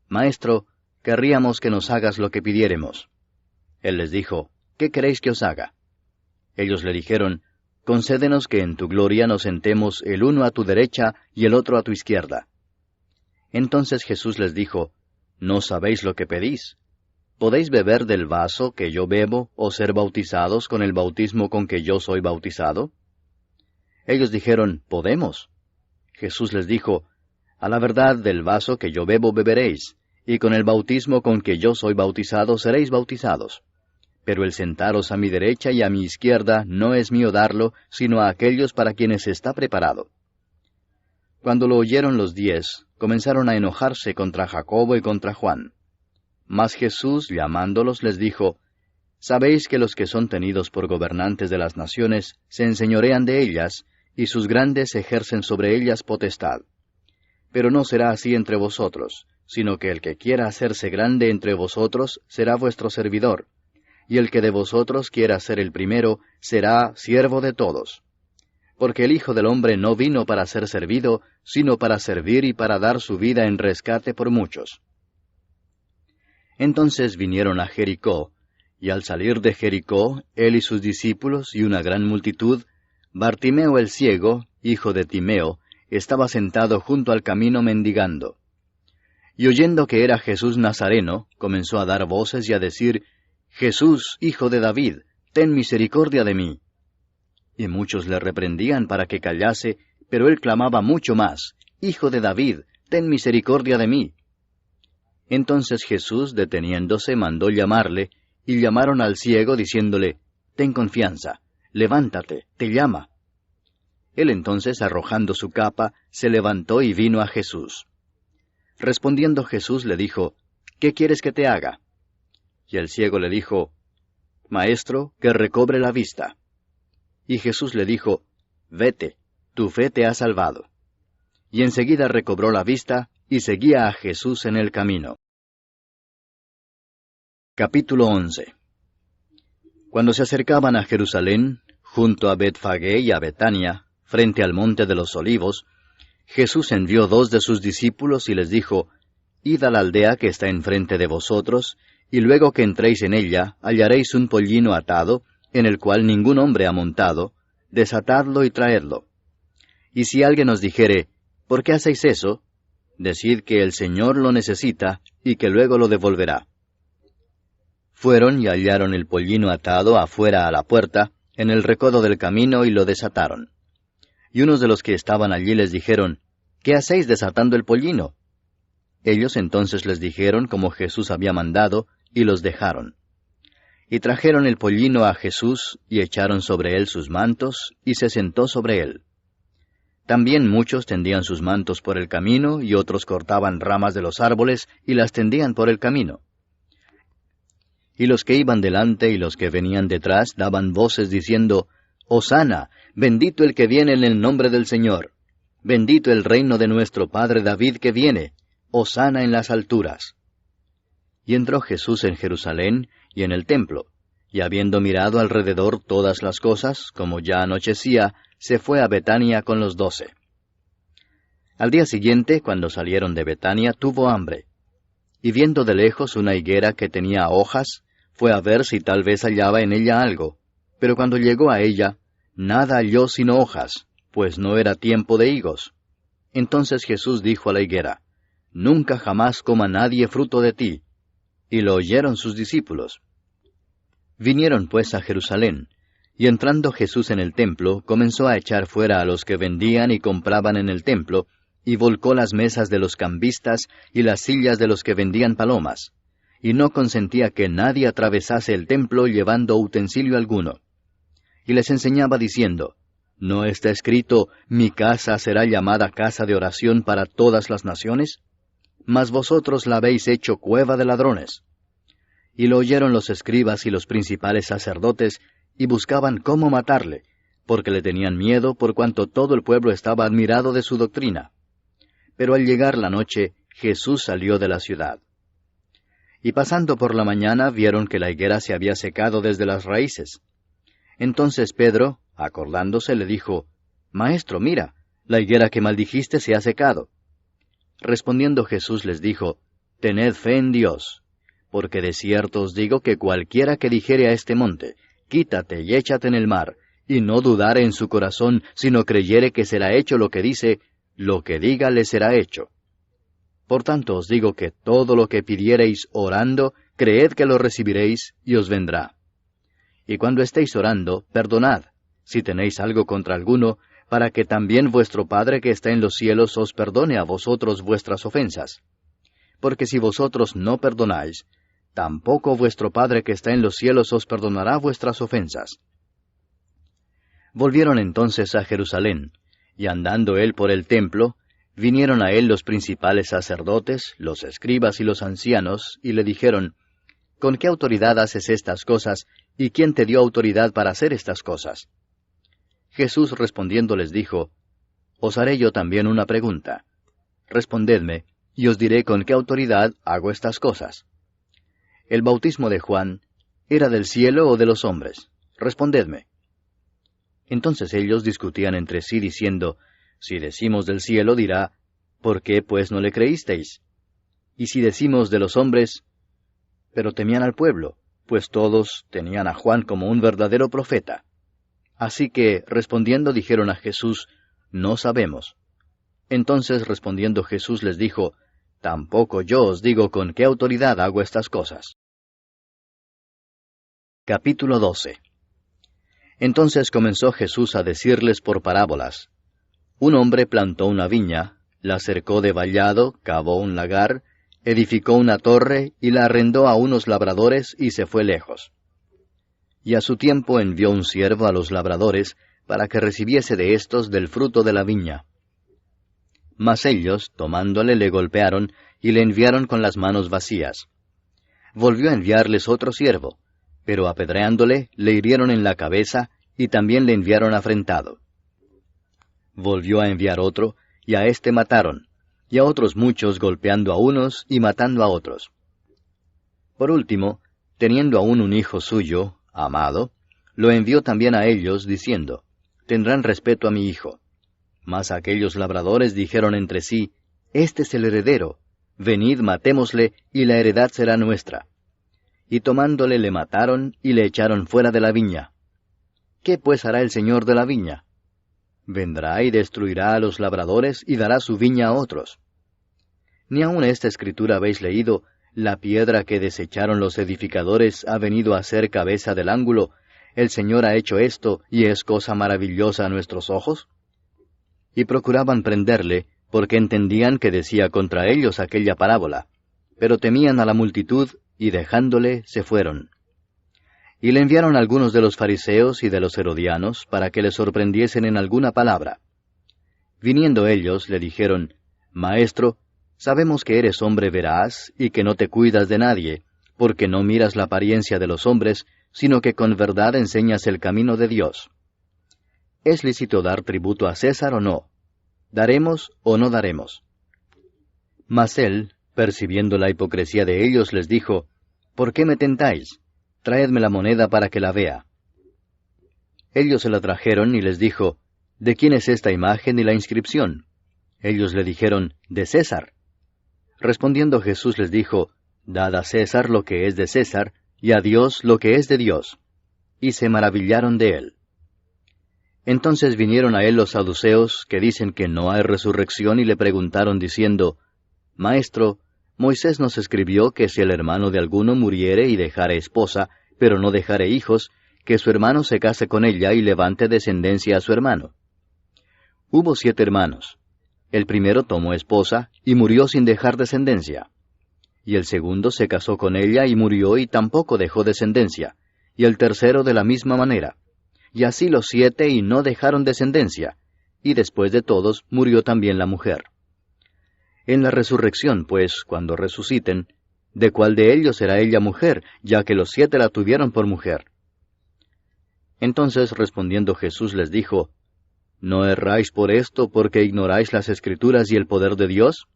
Maestro, querríamos que nos hagas lo que pidiéremos. Él les dijo, ¿qué queréis que os haga? Ellos le dijeron, Concédenos que en tu gloria nos sentemos el uno a tu derecha y el otro a tu izquierda. Entonces Jesús les dijo, ¿no sabéis lo que pedís? ¿Podéis beber del vaso que yo bebo o ser bautizados con el bautismo con que yo soy bautizado? Ellos dijeron, Podemos. Jesús les dijo, A la verdad del vaso que yo bebo beberéis, y con el bautismo con que yo soy bautizado seréis bautizados. Pero el sentaros a mi derecha y a mi izquierda no es mío darlo, sino a aquellos para quienes está preparado. Cuando lo oyeron los 10, comenzaron a enojarse contra Jacobo y contra Juan. Mas Jesús, llamándolos, les dijo, Sabéis que los que son tenidos por gobernantes de las naciones se enseñorean de ellas, y sus grandes ejercen sobre ellas potestad. Pero no será así entre vosotros, sino que el que quiera hacerse grande entre vosotros será vuestro servidor, y el que de vosotros quiera ser el primero será siervo de todos. Porque el Hijo del Hombre no vino para ser servido, sino para servir y para dar su vida en rescate por muchos. Entonces vinieron a Jericó, y al salir de Jericó, él y sus discípulos y una gran multitud, Bartimeo el ciego, hijo de Timeo, estaba sentado junto al camino mendigando. Y oyendo que era Jesús Nazareno, comenzó a dar voces y a decir, Jesús, hijo de David, ten misericordia de mí. Y muchos le reprendían para que callase, pero él clamaba mucho más, Hijo de David, ten misericordia de mí. Entonces Jesús, deteniéndose, mandó llamarle, y llamaron al ciego, diciéndole, Ten confianza, levántate, te llama. Él entonces, arrojando su capa, se levantó y vino a Jesús. Respondiendo Jesús le dijo, ¿qué quieres que te haga? Y el ciego le dijo, Maestro, que recobre la vista. Y Jesús le dijo, Vete, tu fe te ha salvado. Y enseguida recobró la vista, y seguía a Jesús en el camino. Capítulo 11. Cuando se acercaban a Jerusalén, junto a Betfagé y a Betania, frente al monte de los Olivos, Jesús envió 2 de sus discípulos y les dijo, Id a la aldea que está enfrente de vosotros, y luego que entréis en ella, hallaréis un pollino atado, en el cual ningún hombre ha montado, desatadlo y traedlo. Y si alguien os dijere, ¿por qué hacéis eso? Decid que el Señor lo necesita, y que luego lo devolverá. Fueron y hallaron el pollino atado afuera a la puerta, en el recodo del camino, y lo desataron. Y unos de los que estaban allí les dijeron, ¿qué hacéis desatando el pollino? Ellos entonces les dijeron como Jesús había mandado, y los dejaron. Y trajeron el pollino a Jesús, y echaron sobre él sus mantos, y se sentó sobre él. También muchos tendían sus mantos por el camino, y otros cortaban ramas de los árboles, y las tendían por el camino. Y los que iban delante y los que venían detrás daban voces diciendo, Hosana, bendito el que viene en el nombre del Señor. Bendito el reino de nuestro padre David que viene. Hosana en las alturas. Y entró Jesús en Jerusalén y en el templo, y habiendo mirado alrededor todas las cosas, como ya anochecía, se fue a Betania con los 12. Al día siguiente, cuando salieron de Betania, tuvo hambre. Y viendo de lejos una higuera que tenía hojas, fue a ver si tal vez hallaba en ella algo. Pero cuando llegó a ella, nada halló sino hojas, pues no era tiempo de higos. Entonces Jesús dijo a la higuera, Nunca jamás coma nadie fruto de ti. Y lo oyeron sus discípulos. Vinieron pues a Jerusalén, y entrando Jesús en el templo, comenzó a echar fuera a los que vendían y compraban en el templo, y volcó las mesas de los cambistas y las sillas de los que vendían palomas, y no consentía que nadie atravesase el templo llevando utensilio alguno. Y les enseñaba diciendo, ¿no está escrito, mi casa será llamada casa de oración para todas las naciones? mas vosotros la habéis hecho cueva de ladrones. Y lo oyeron los escribas y los principales sacerdotes, y buscaban cómo matarle, porque le tenían miedo por cuanto todo el pueblo estaba admirado de su doctrina. Pero al llegar la noche, Jesús salió de la ciudad. Y pasando por la mañana vieron que la higuera se había secado desde las raíces. Entonces Pedro, acordándose, le dijo, Maestro, mira, la higuera que maldijiste se ha secado. Respondiendo Jesús les dijo, Tened fe en Dios, porque de cierto os digo que cualquiera que dijere a este monte, Quítate y échate en el mar, y no dudare en su corazón, sino creyere que será hecho lo que dice, lo que diga le será hecho. Por tanto os digo que todo lo que pidiereis orando, creed que lo recibiréis, y os vendrá. Y cuando estéis orando, perdonad, si tenéis algo contra alguno, para que también vuestro Padre que está en los cielos os perdone a vosotros vuestras ofensas. Porque si vosotros no perdonáis, tampoco vuestro Padre que está en los cielos os perdonará vuestras ofensas. Volvieron entonces a Jerusalén, y andando él por el templo, vinieron a él los principales sacerdotes, los escribas y los ancianos, y le dijeron, ¿Con qué autoridad haces estas cosas, y quién te dio autoridad para hacer estas cosas? Jesús respondiendo les dijo, Os haré yo también una pregunta. Respondedme, y os diré con qué autoridad hago estas cosas. ¿El bautismo de Juan era del cielo o de los hombres? Respondedme. Entonces ellos discutían entre sí diciendo, Si decimos del cielo, dirá, ¿por qué pues no le creísteis? Y si decimos de los hombres, pero temían al pueblo, pues todos tenían a Juan como un verdadero profeta. Así que, respondiendo, dijeron a Jesús, No sabemos. Entonces respondiendo Jesús les dijo, Tampoco yo os digo con qué autoridad hago estas cosas. Capítulo 12. Entonces comenzó Jesús a decirles por parábolas. Un hombre plantó una viña, la cercó de vallado, cavó un lagar, edificó una torre y la arrendó a unos labradores y se fue lejos. Y a su tiempo envió un siervo a los labradores para que recibiese de éstos del fruto de la viña. Mas ellos, tomándole, le golpearon y le enviaron con las manos vacías. Volvió a enviarles otro siervo, pero apedreándole, le hirieron en la cabeza y también le enviaron afrentado. Volvió a enviar otro, y a éste mataron, y a otros muchos golpeando a unos y matando a otros. Por último, teniendo aún un hijo suyo, amado, lo envió también a ellos, diciendo, Tendrán respeto a mi hijo. Mas aquellos labradores dijeron entre sí, Este es el heredero, venid matémosle, y la heredad será nuestra. Y tomándole le mataron, y le echaron fuera de la viña. ¿Qué pues hará el señor de la viña? Vendrá y destruirá a los labradores, y dará su viña a otros. Ni aun esta escritura habéis leído, la piedra que desecharon los edificadores ha venido a ser cabeza del ángulo, el Señor ha hecho esto, y es cosa maravillosa a nuestros ojos. Y procuraban prenderle, porque entendían que decía contra ellos aquella parábola, pero temían a la multitud, y dejándole, se fueron. Y le enviaron algunos de los fariseos y de los herodianos, para que le sorprendiesen en alguna palabra. Viniendo ellos, le dijeron, Maestro, sabemos que eres hombre veraz, y que no te cuidas de nadie, porque no miras la apariencia de los hombres, sino que con verdad enseñas el camino de Dios. ¿Es lícito dar tributo a César o no? ¿Daremos o no daremos? Mas él, percibiendo la hipocresía de ellos, les dijo, ¿Por qué me tentáis? Traedme la moneda para que la vea. Ellos se la trajeron y les dijo, ¿De quién es esta imagen y la inscripción? Ellos le dijeron, de César. Respondiendo Jesús les dijo, Dad a César lo que es de César, y a Dios lo que es de Dios. Y se maravillaron de él. Entonces vinieron a él los saduceos, que dicen que no hay resurrección, y le preguntaron diciendo, Maestro, Moisés nos escribió que si el hermano de alguno muriere y dejare esposa, pero no dejare hijos, que su hermano se case con ella y levante descendencia a su hermano. Hubo 7 hermanos. El primero tomó esposa y murió sin dejar descendencia. Y el segundo se casó con ella y murió y tampoco dejó descendencia. Y el tercero de la misma manera. Y así los 7 y no dejaron descendencia. Y después de todos murió también la mujer. En la resurrección, pues, cuando resuciten, ¿de cuál de ellos será ella mujer, ya que los 7 la tuvieron por mujer? Entonces respondiendo Jesús les dijo, ¿no erráis por esto, porque ignoráis las Escrituras y el poder de Dios?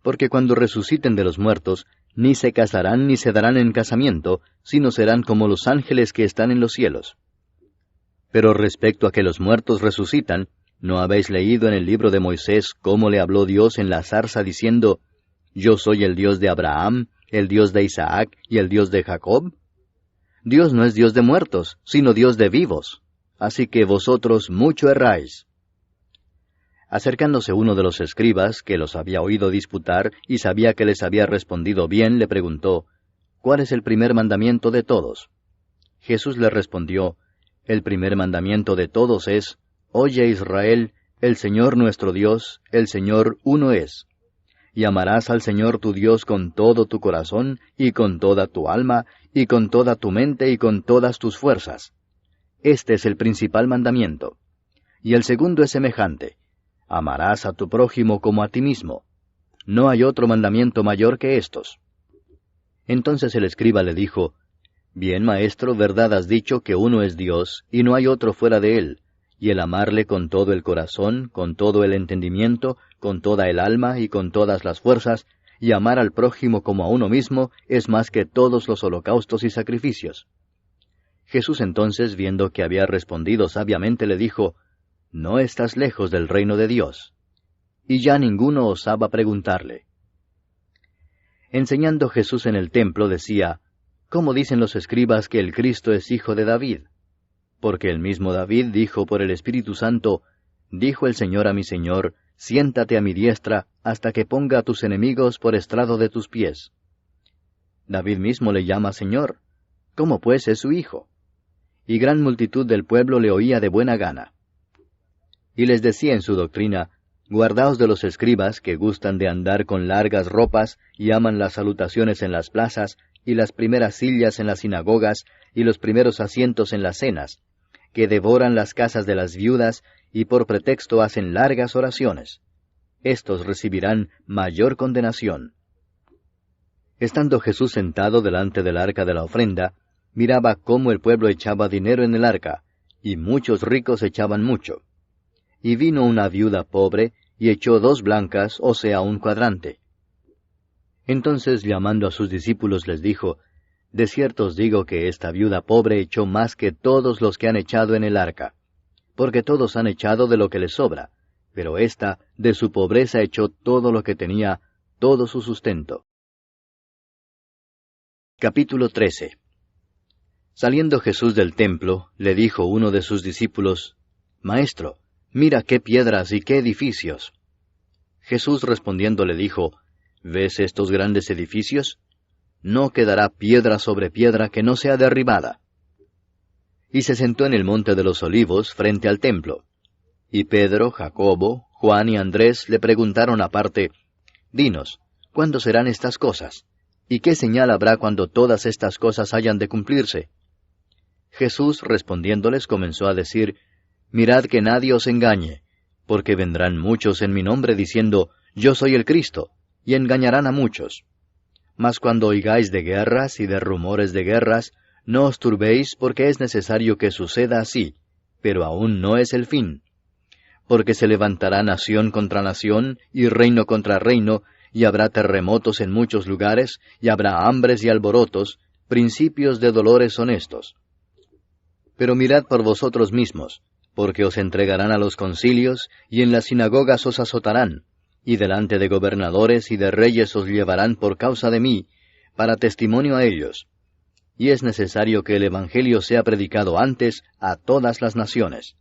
Porque cuando resuciten de los muertos, ni se casarán ni se darán en casamiento, sino serán como los ángeles que están en los cielos. Pero respecto a que los muertos resucitan, ¿no habéis leído en el libro de Moisés cómo le habló Dios en la zarza diciendo, Yo soy el Dios de Abraham, el Dios de Isaac y el Dios de Jacob? Dios no es Dios de muertos, sino Dios de vivos. Así que vosotros mucho erráis. Acercándose uno de los escribas, que los había oído disputar y sabía que les había respondido bien, le preguntó, ¿cuál es el primer mandamiento de todos? Jesús le respondió, el primer mandamiento de todos es, Oye Israel, el Señor nuestro Dios, el Señor uno es. Y amarás al Señor tu Dios con todo tu corazón, y con toda tu alma, y con toda tu mente, y con todas tus fuerzas. Este es el principal mandamiento. Y el segundo es semejante. Amarás a tu prójimo como a ti mismo. No hay otro mandamiento mayor que estos. Entonces el escriba le dijo, Bien, maestro, verdad has dicho que uno es Dios, y no hay otro fuera de él, y el amarle con todo el corazón, con todo el entendimiento, con toda el alma y con todas las fuerzas, y amar al prójimo como a uno mismo, es más que todos los holocaustos y sacrificios. Jesús entonces, viendo que había respondido sabiamente, le dijo, No estás lejos del reino de Dios. Y ya ninguno osaba preguntarle. Enseñando Jesús en el templo decía, ¿cómo dicen los escribas que el Cristo es hijo de David? Porque el mismo David dijo por el Espíritu Santo, Dijo el Señor a mi Señor, Siéntate a mi diestra, hasta que ponga a tus enemigos por estrado de tus pies. David mismo le llama Señor. ¿Cómo pues es su hijo? Y gran multitud del pueblo le oía de buena gana. Y les decía en su doctrina, Guardaos de los escribas que gustan de andar con largas ropas y aman las salutaciones en las plazas, y las primeras sillas en las sinagogas, y los primeros asientos en las cenas, que devoran las casas de las viudas, y por pretexto hacen largas oraciones. Estos recibirán mayor condenación. Estando Jesús sentado delante del arca de la ofrenda, miraba cómo el pueblo echaba dinero en el arca, y muchos ricos echaban mucho. Y vino una viuda pobre, y echó 2 blancas, o sea, 1 cuadrante. Entonces, llamando a sus discípulos, les dijo, De cierto os digo que esta viuda pobre echó más que todos los que han echado en el arca, porque todos han echado de lo que les sobra, pero ésta de su pobreza echó todo lo que tenía, todo su sustento. Capítulo 13. Saliendo Jesús del templo, le dijo uno de sus discípulos, Maestro, mira qué piedras y qué edificios. Jesús respondiendo le dijo, ¿ves estos grandes edificios? No quedará piedra sobre piedra que no sea derribada. Y se sentó en el monte de los olivos frente al templo. Y Pedro, Jacobo, Juan y Andrés le preguntaron aparte, Dinos, ¿cuándo serán estas cosas? ¿Y qué señal habrá cuando todas estas cosas hayan de cumplirse? Jesús respondiéndoles comenzó a decir, Mirad que nadie os engañe, porque vendrán muchos en mi nombre diciendo, Yo soy el Cristo, y engañarán a muchos. Mas cuando oigáis de guerras y de rumores de guerras, no os turbéis porque es necesario que suceda así, pero aún no es el fin. Porque se levantará nación contra nación y reino contra reino, y habrá terremotos en muchos lugares, y habrá hambres y alborotos, principios de dolores son estos. Pero mirad por vosotros mismos, porque os entregarán a los concilios, y en las sinagogas os azotarán, y delante de gobernadores y de reyes os llevarán por causa de mí, para testimonio a ellos. Y es necesario que el Evangelio sea predicado antes a todas las naciones.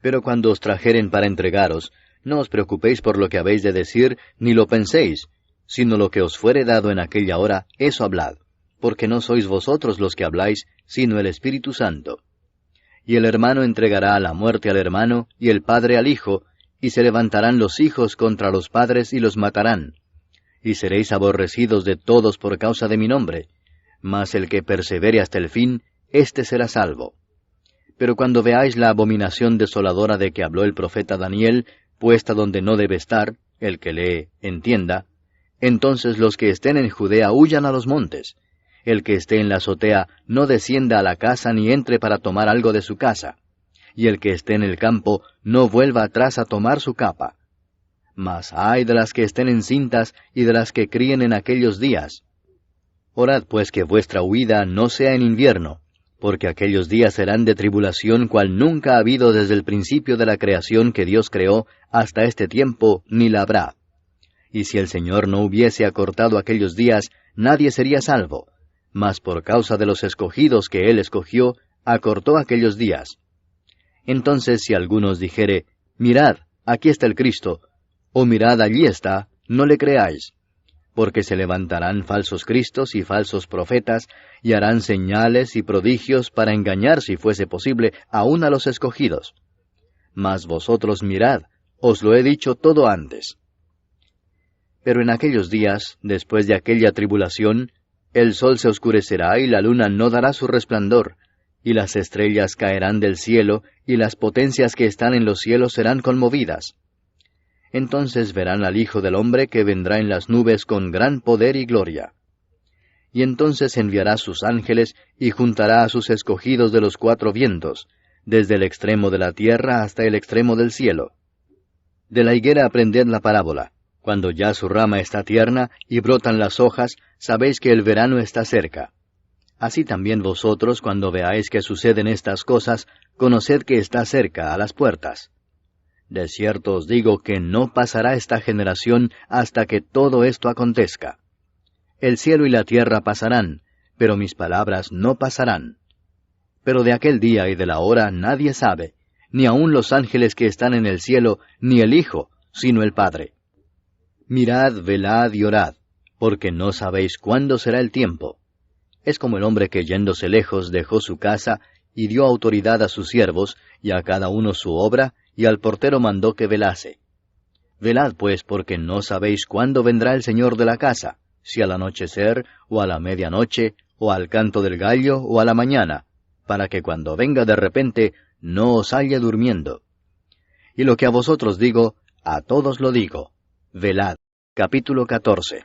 Pero cuando os trajeren para entregaros, no os preocupéis por lo que habéis de decir, ni lo penséis, sino lo que os fuere dado en aquella hora, eso hablad, porque no sois vosotros los que habláis, sino el Espíritu Santo. Y el hermano entregará a la muerte al hermano, y el padre al hijo, y se levantarán los hijos contra los padres y los matarán. Y seréis aborrecidos de todos por causa de mi nombre, mas el que persevere hasta el fin, éste será salvo. Pero cuando veáis la abominación desoladora de que habló el profeta Daniel, puesta donde no debe estar, el que lee, entienda, entonces los que estén en Judea huyan a los montes. El que esté en la azotea no descienda a la casa ni entre para tomar algo de su casa. Y el que esté en el campo no vuelva atrás a tomar su capa. Mas ay de las que estén encintas y de las que críen en aquellos días. Orad pues que vuestra huida no sea en invierno, porque aquellos días serán de tribulación cual nunca ha habido desde el principio de la creación que Dios creó hasta este tiempo, ni la habrá. Y si el Señor no hubiese acortado aquellos días, nadie sería salvo, mas por causa de los escogidos que Él escogió, acortó aquellos días. Entonces si alguno os dijere, mirad, aquí está el Cristo, o mirad, allí está, no le creáis. Porque se levantarán falsos cristos y falsos profetas, y harán señales y prodigios para engañar, si fuese posible, aun a los escogidos. Mas vosotros mirad, os lo he dicho todo antes. Pero en aquellos días, después de aquella tribulación, el sol se oscurecerá y la luna no dará su resplandor, y las estrellas caerán del cielo, y las potencias que están en los cielos serán conmovidas. Entonces verán al Hijo del Hombre que vendrá en las nubes con gran poder y gloria. Y entonces enviará sus ángeles y juntará a sus escogidos de los cuatro vientos, desde el extremo de la tierra hasta el extremo del cielo. De la higuera aprended la parábola. Cuando ya su rama está tierna y brotan las hojas, sabéis que el verano está cerca. Así también vosotros, cuando veáis que suceden estas cosas, conoced que está cerca, a las puertas. De cierto os digo que no pasará esta generación hasta que todo esto acontezca. El cielo y la tierra pasarán, pero mis palabras no pasarán. Pero de aquel día y de la hora nadie sabe, ni aun los ángeles que están en el cielo, ni el Hijo, sino el Padre. Mirad, velad y orad, porque no sabéis cuándo será el tiempo. Es como el hombre que yéndose lejos dejó su casa y dio autoridad a sus siervos, y a cada uno su obra, y al portero mandó que velase. Velad pues, porque no sabéis cuándo vendrá el Señor de la casa, si al anochecer, o a la medianoche, o al canto del gallo, o a la mañana, para que cuando venga de repente no os halle durmiendo. Y lo que a vosotros digo, a todos lo digo. Velad. Capítulo 14.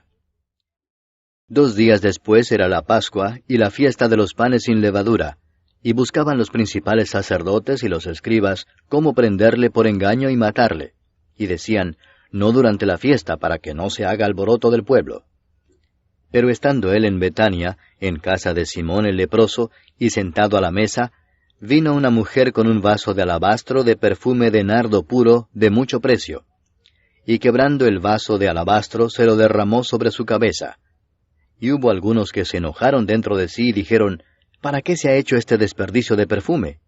2 días después era la Pascua y la fiesta de los panes sin levadura, y buscaban los principales sacerdotes y los escribas cómo prenderle por engaño y matarle. Y decían, no durante la fiesta, para que no se haga alboroto del pueblo. Pero estando él en Betania, en casa de Simón el leproso, y sentado a la mesa, vino una mujer con un vaso de alabastro de perfume de nardo puro de mucho precio. Y quebrando el vaso de alabastro, se lo derramó sobre su cabeza. Y hubo algunos que se enojaron dentro de sí y dijeron, ¿para qué se ha hecho este desperdicio de perfume?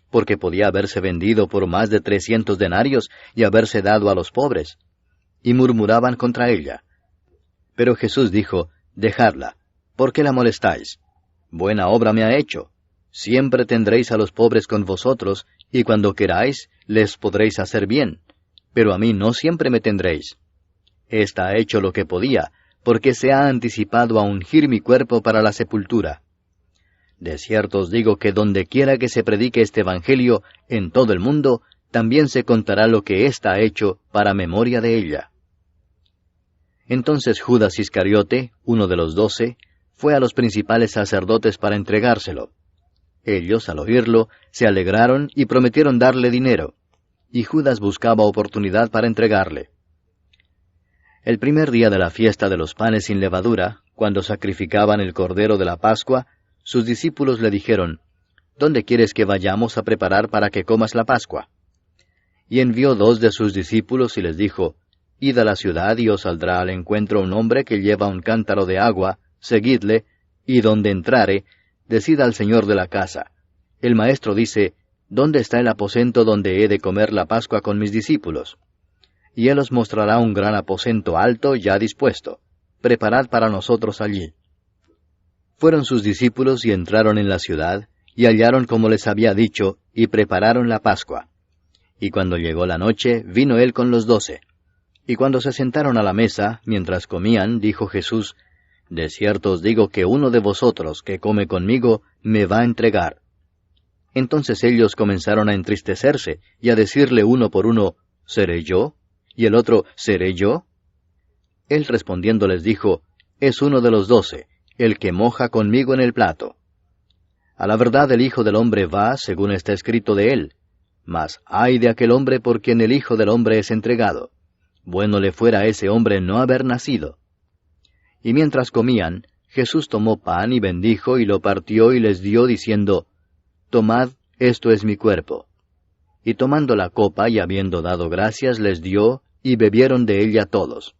Porque podía haberse vendido por más de 300 denarios y haberse dado a los pobres. Y murmuraban contra ella. Pero Jesús dijo, dejadla, ¿por qué la molestáis? Buena obra me ha hecho. Siempre tendréis a los pobres con vosotros, y cuando queráis, les podréis hacer bien. Pero a mí no siempre me tendréis. Esta ha hecho lo que podía, porque se ha anticipado a ungir mi cuerpo para la sepultura. De cierto os digo que donde quiera que se predique este Evangelio, en todo el mundo, también se contará lo que ésta ha hecho para memoria de ella. Entonces Judas Iscariote, uno de los 12, fue a los principales sacerdotes para entregárselo. Ellos, al oírlo, se alegraron y prometieron darle dinero. Y Judas buscaba oportunidad para entregarle. El primer día de la fiesta de los panes sin levadura, cuando sacrificaban el cordero de la Pascua, sus discípulos le dijeron, ¿dónde quieres que vayamos a preparar para que comas la Pascua? Y envió 2 de sus discípulos y les dijo, Id a la ciudad y os saldrá al encuentro un hombre que lleva un cántaro de agua, seguidle, y donde entrare, decid al señor de la casa, el maestro dice, ¿dónde está el aposento donde he de comer la Pascua con mis discípulos? Y él os mostrará un gran aposento alto ya dispuesto. Preparad para nosotros allí. Fueron sus discípulos y entraron en la ciudad, y hallaron como les había dicho, y prepararon la Pascua. Y cuando llegó la noche, vino él con los 12. Y cuando se sentaron a la mesa, mientras comían, dijo Jesús, de cierto os digo que uno de vosotros que come conmigo, me va a entregar. Entonces ellos comenzaron a entristecerse, y a decirle uno por uno, ¿seré yo? Y el otro, ¿seré yo? Él respondiendo les dijo, es uno de los 12, el que moja conmigo en el plato. A la verdad el Hijo del Hombre va, según está escrito de él. Mas ay de aquel hombre por quien el Hijo del Hombre es entregado. Bueno le fuera a ese hombre no haber nacido. Y mientras comían, Jesús tomó pan y bendijo y lo partió y les dio, diciendo, Tomad, esto es mi cuerpo. Y tomando la copa y habiendo dado gracias, les dio, y bebieron de ella todos.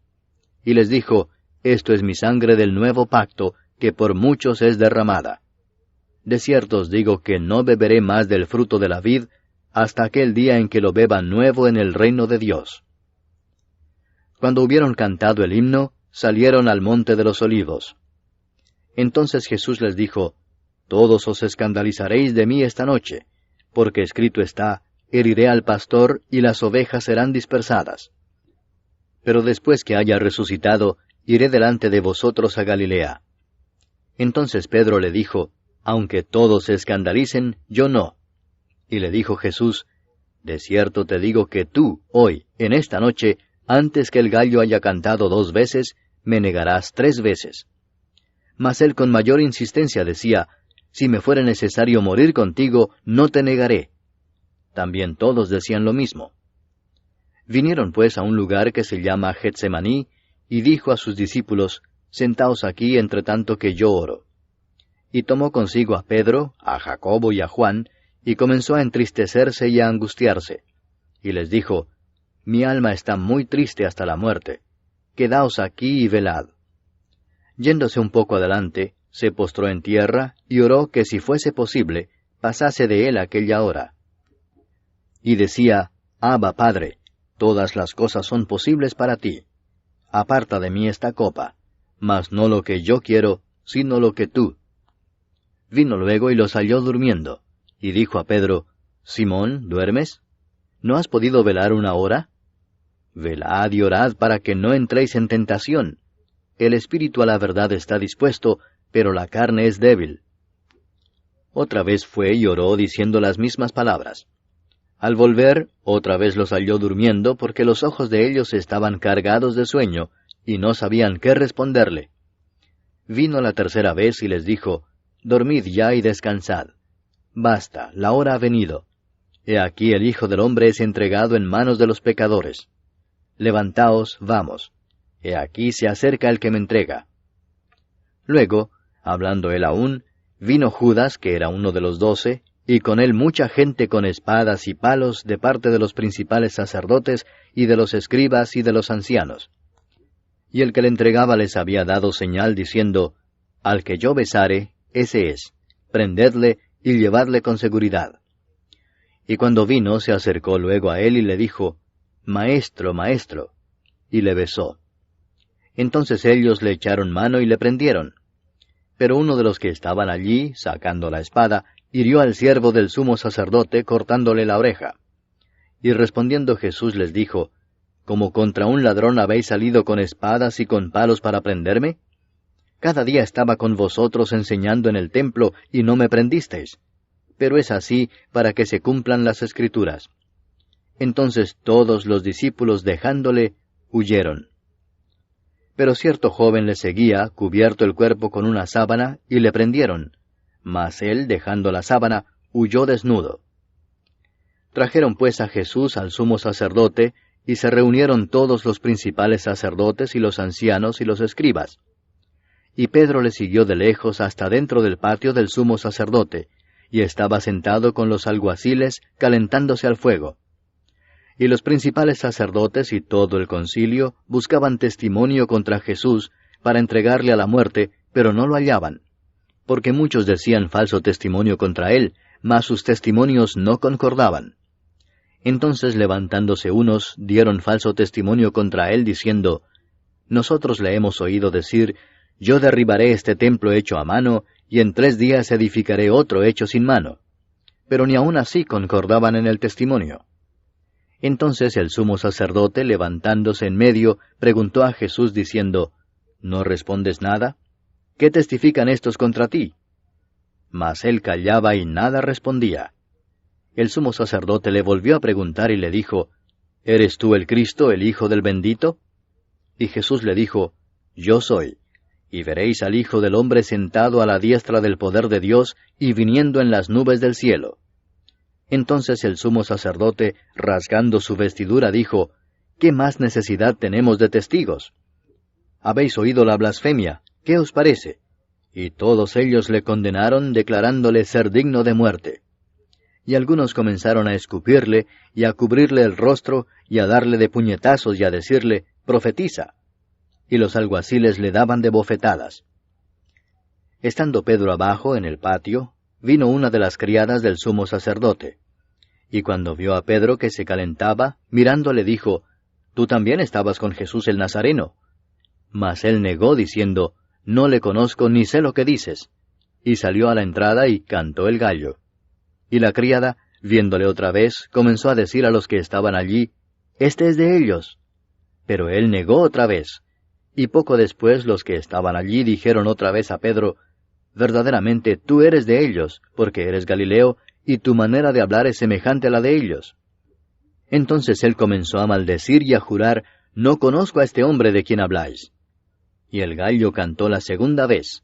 Y les dijo, Esto es mi sangre del nuevo pacto, que por muchos es derramada. De cierto os digo que no beberé más del fruto de la vid, hasta aquel día en que lo beba nuevo en el reino de Dios. Cuando hubieron cantado el himno, salieron al monte de los olivos. Entonces Jesús les dijo, Todos os escandalizaréis de mí esta noche, porque escrito está, heriré al pastor y las ovejas serán dispersadas. Pero después que haya resucitado, iré delante de vosotros a Galilea. Entonces Pedro le dijo, Aunque todos se escandalicen, yo no. Y le dijo Jesús, De cierto te digo que tú, hoy, en esta noche, antes que el gallo haya cantado 2 veces, me negarás 3 veces. Mas él con mayor insistencia decía, Si me fuera necesario morir contigo, no te negaré. También todos decían lo mismo. Vinieron pues a un lugar que se llama Getsemaní, y dijo a sus discípulos, Sentaos aquí entre tanto que yo oro. Y tomó consigo a Pedro, a Jacobo y a Juan, y comenzó a entristecerse y a angustiarse. Y les dijo, Mi alma está muy triste hasta la muerte. Quedaos aquí y velad. Yéndose un poco adelante, se postró en tierra, y oró que si fuese posible, pasase de él aquella hora. Y decía, Abba, Padre, todas las cosas son posibles para ti. Aparta de mí esta copa, mas no lo que yo quiero, sino lo que tú. Vino luego y los halló durmiendo, y dijo a Pedro, Simón, ¿duermes? ¿No has podido velar 1 hora? Velad y orad para que no entréis en tentación. El espíritu a la verdad está dispuesto, pero la carne es débil. Otra vez fue y oró diciendo las mismas palabras. Al volver, otra vez los halló durmiendo, porque los ojos de ellos estaban cargados de sueño, y no sabían qué responderle. Vino la tercera vez y les dijo, Dormid ya y descansad. Basta, la hora ha venido. He aquí el Hijo del Hombre es entregado en manos de los pecadores. Levantaos, vamos. He aquí se acerca el que me entrega. Luego, hablando él aún, vino Judas, que era uno de los 12, y con él mucha gente con espadas y palos de parte de los principales sacerdotes y de los escribas y de los ancianos. Y el que le entregaba les había dado señal diciendo, Al que yo besare, ese es, prendedle y llevadle con seguridad. Y cuando vino se acercó luego a él y le dijo, Maestro, Maestro, y le besó. Entonces ellos le echaron mano y le prendieron. Pero uno de los que estaban allí, sacando la espada, hirió al siervo del sumo sacerdote, cortándole la oreja. Y respondiendo Jesús les dijo, ¿Como contra un ladrón habéis salido con espadas y con palos para prenderme? Cada día estaba con vosotros enseñando en el templo, y no me prendisteis. Pero es así para que se cumplan las Escrituras. Entonces todos los discípulos, dejándole, huyeron. Pero cierto joven le seguía, cubierto el cuerpo con una sábana, y le prendieron. Mas él, dejando la sábana, huyó desnudo. Trajeron pues a Jesús al sumo sacerdote, y se reunieron todos los principales sacerdotes y los ancianos y los escribas. Y Pedro le siguió de lejos hasta dentro del patio del sumo sacerdote, y estaba sentado con los alguaciles, calentándose al fuego. Y los principales sacerdotes y todo el concilio buscaban testimonio contra Jesús para entregarle a la muerte, pero no lo hallaban, porque muchos decían falso testimonio contra él, mas sus testimonios no concordaban. Entonces levantándose unos, dieron falso testimonio contra él, diciendo, Nosotros le hemos oído decir, Yo derribaré este templo hecho a mano, y en 3 días edificaré otro hecho sin mano. Pero ni aun así concordaban en el testimonio. Entonces el sumo sacerdote, levantándose en medio, preguntó a Jesús diciendo, ¿No respondes nada? ¿Qué testifican estos contra ti? Mas él callaba y nada respondía. El sumo sacerdote le volvió a preguntar y le dijo, ¿Eres tú el Cristo, el Hijo del bendito? Y Jesús le dijo, Yo soy. Y veréis al Hijo del hombre sentado a la diestra del poder de Dios y viniendo en las nubes del cielo. Entonces el sumo sacerdote, rasgando su vestidura, dijo, ¿Qué más necesidad tenemos de testigos? Habéis oído la blasfemia, ¿qué os parece? Y todos ellos le condenaron, declarándole ser digno de muerte. Y algunos comenzaron a escupirle, y a cubrirle el rostro, y a darle de puñetazos, y a decirle, profetiza. Y los alguaciles le daban de bofetadas. Estando Pedro abajo, en el patio, vino una de las criadas del sumo sacerdote. Y cuando vio a Pedro que se calentaba, mirándole dijo, Tú también estabas con Jesús el Nazareno. Mas él negó, diciendo, No le conozco ni sé lo que dices. Y salió a la entrada y cantó el gallo. Y la criada, viéndole otra vez, comenzó a decir a los que estaban allí, Este es de ellos. Pero él negó otra vez. Y poco después los que estaban allí dijeron otra vez a Pedro, Verdaderamente tú eres de ellos, porque eres Galileo, y tu manera de hablar es semejante a la de ellos. Entonces él comenzó a maldecir y a jurar, No conozco a este hombre de quien habláis. Y el gallo cantó la segunda vez.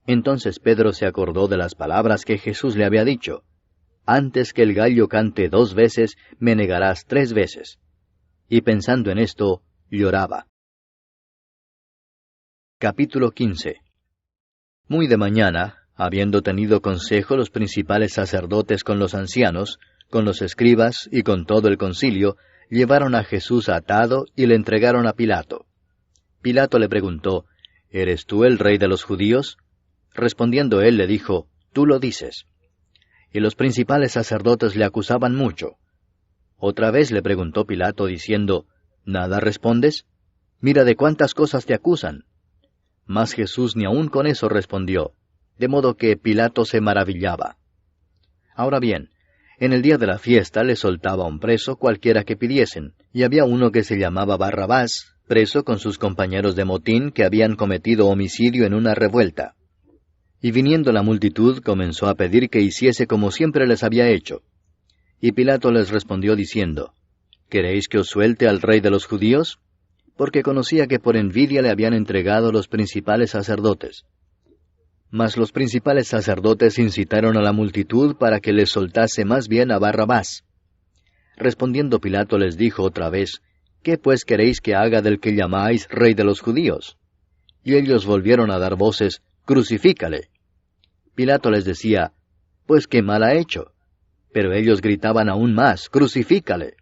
Entonces Pedro se acordó de las palabras que Jesús le había dicho, Antes que el gallo cante 2 veces, me negarás 3 veces. Y pensando en esto, lloraba. Capítulo 15. Muy de mañana, habiendo tenido consejo los principales sacerdotes con los ancianos, con los escribas y con todo el concilio, llevaron a Jesús atado y le entregaron a Pilato. Pilato le preguntó, ¿Eres tú el rey de los judíos? Respondiendo él le dijo, Tú lo dices. Y los principales sacerdotes le acusaban mucho. Otra vez le preguntó Pilato diciendo, ¿Nada respondes? Mira de cuántas cosas te acusan. Mas Jesús ni aun con eso respondió, de modo que Pilato se maravillaba. Ahora bien, en el día de la fiesta le soltaba un preso cualquiera que pidiesen, y había uno que se llamaba Barrabás, preso con sus compañeros de motín que habían cometido homicidio en una revuelta. Y viniendo la multitud comenzó a pedir que hiciese como siempre les había hecho. Y Pilato les respondió diciendo, ¿Queréis que os suelte al rey de los judíos? Porque conocía que por envidia le habían entregado los principales sacerdotes. Mas los principales sacerdotes incitaron a la multitud para que les soltase más bien a Barrabás. Respondiendo Pilato les dijo otra vez, ¿Qué pues queréis que haga del que llamáis rey de los judíos? Y ellos volvieron a dar voces, Crucifícale. Pilato les decía, Pues qué mal ha hecho. Pero ellos gritaban aún más, Crucifícale.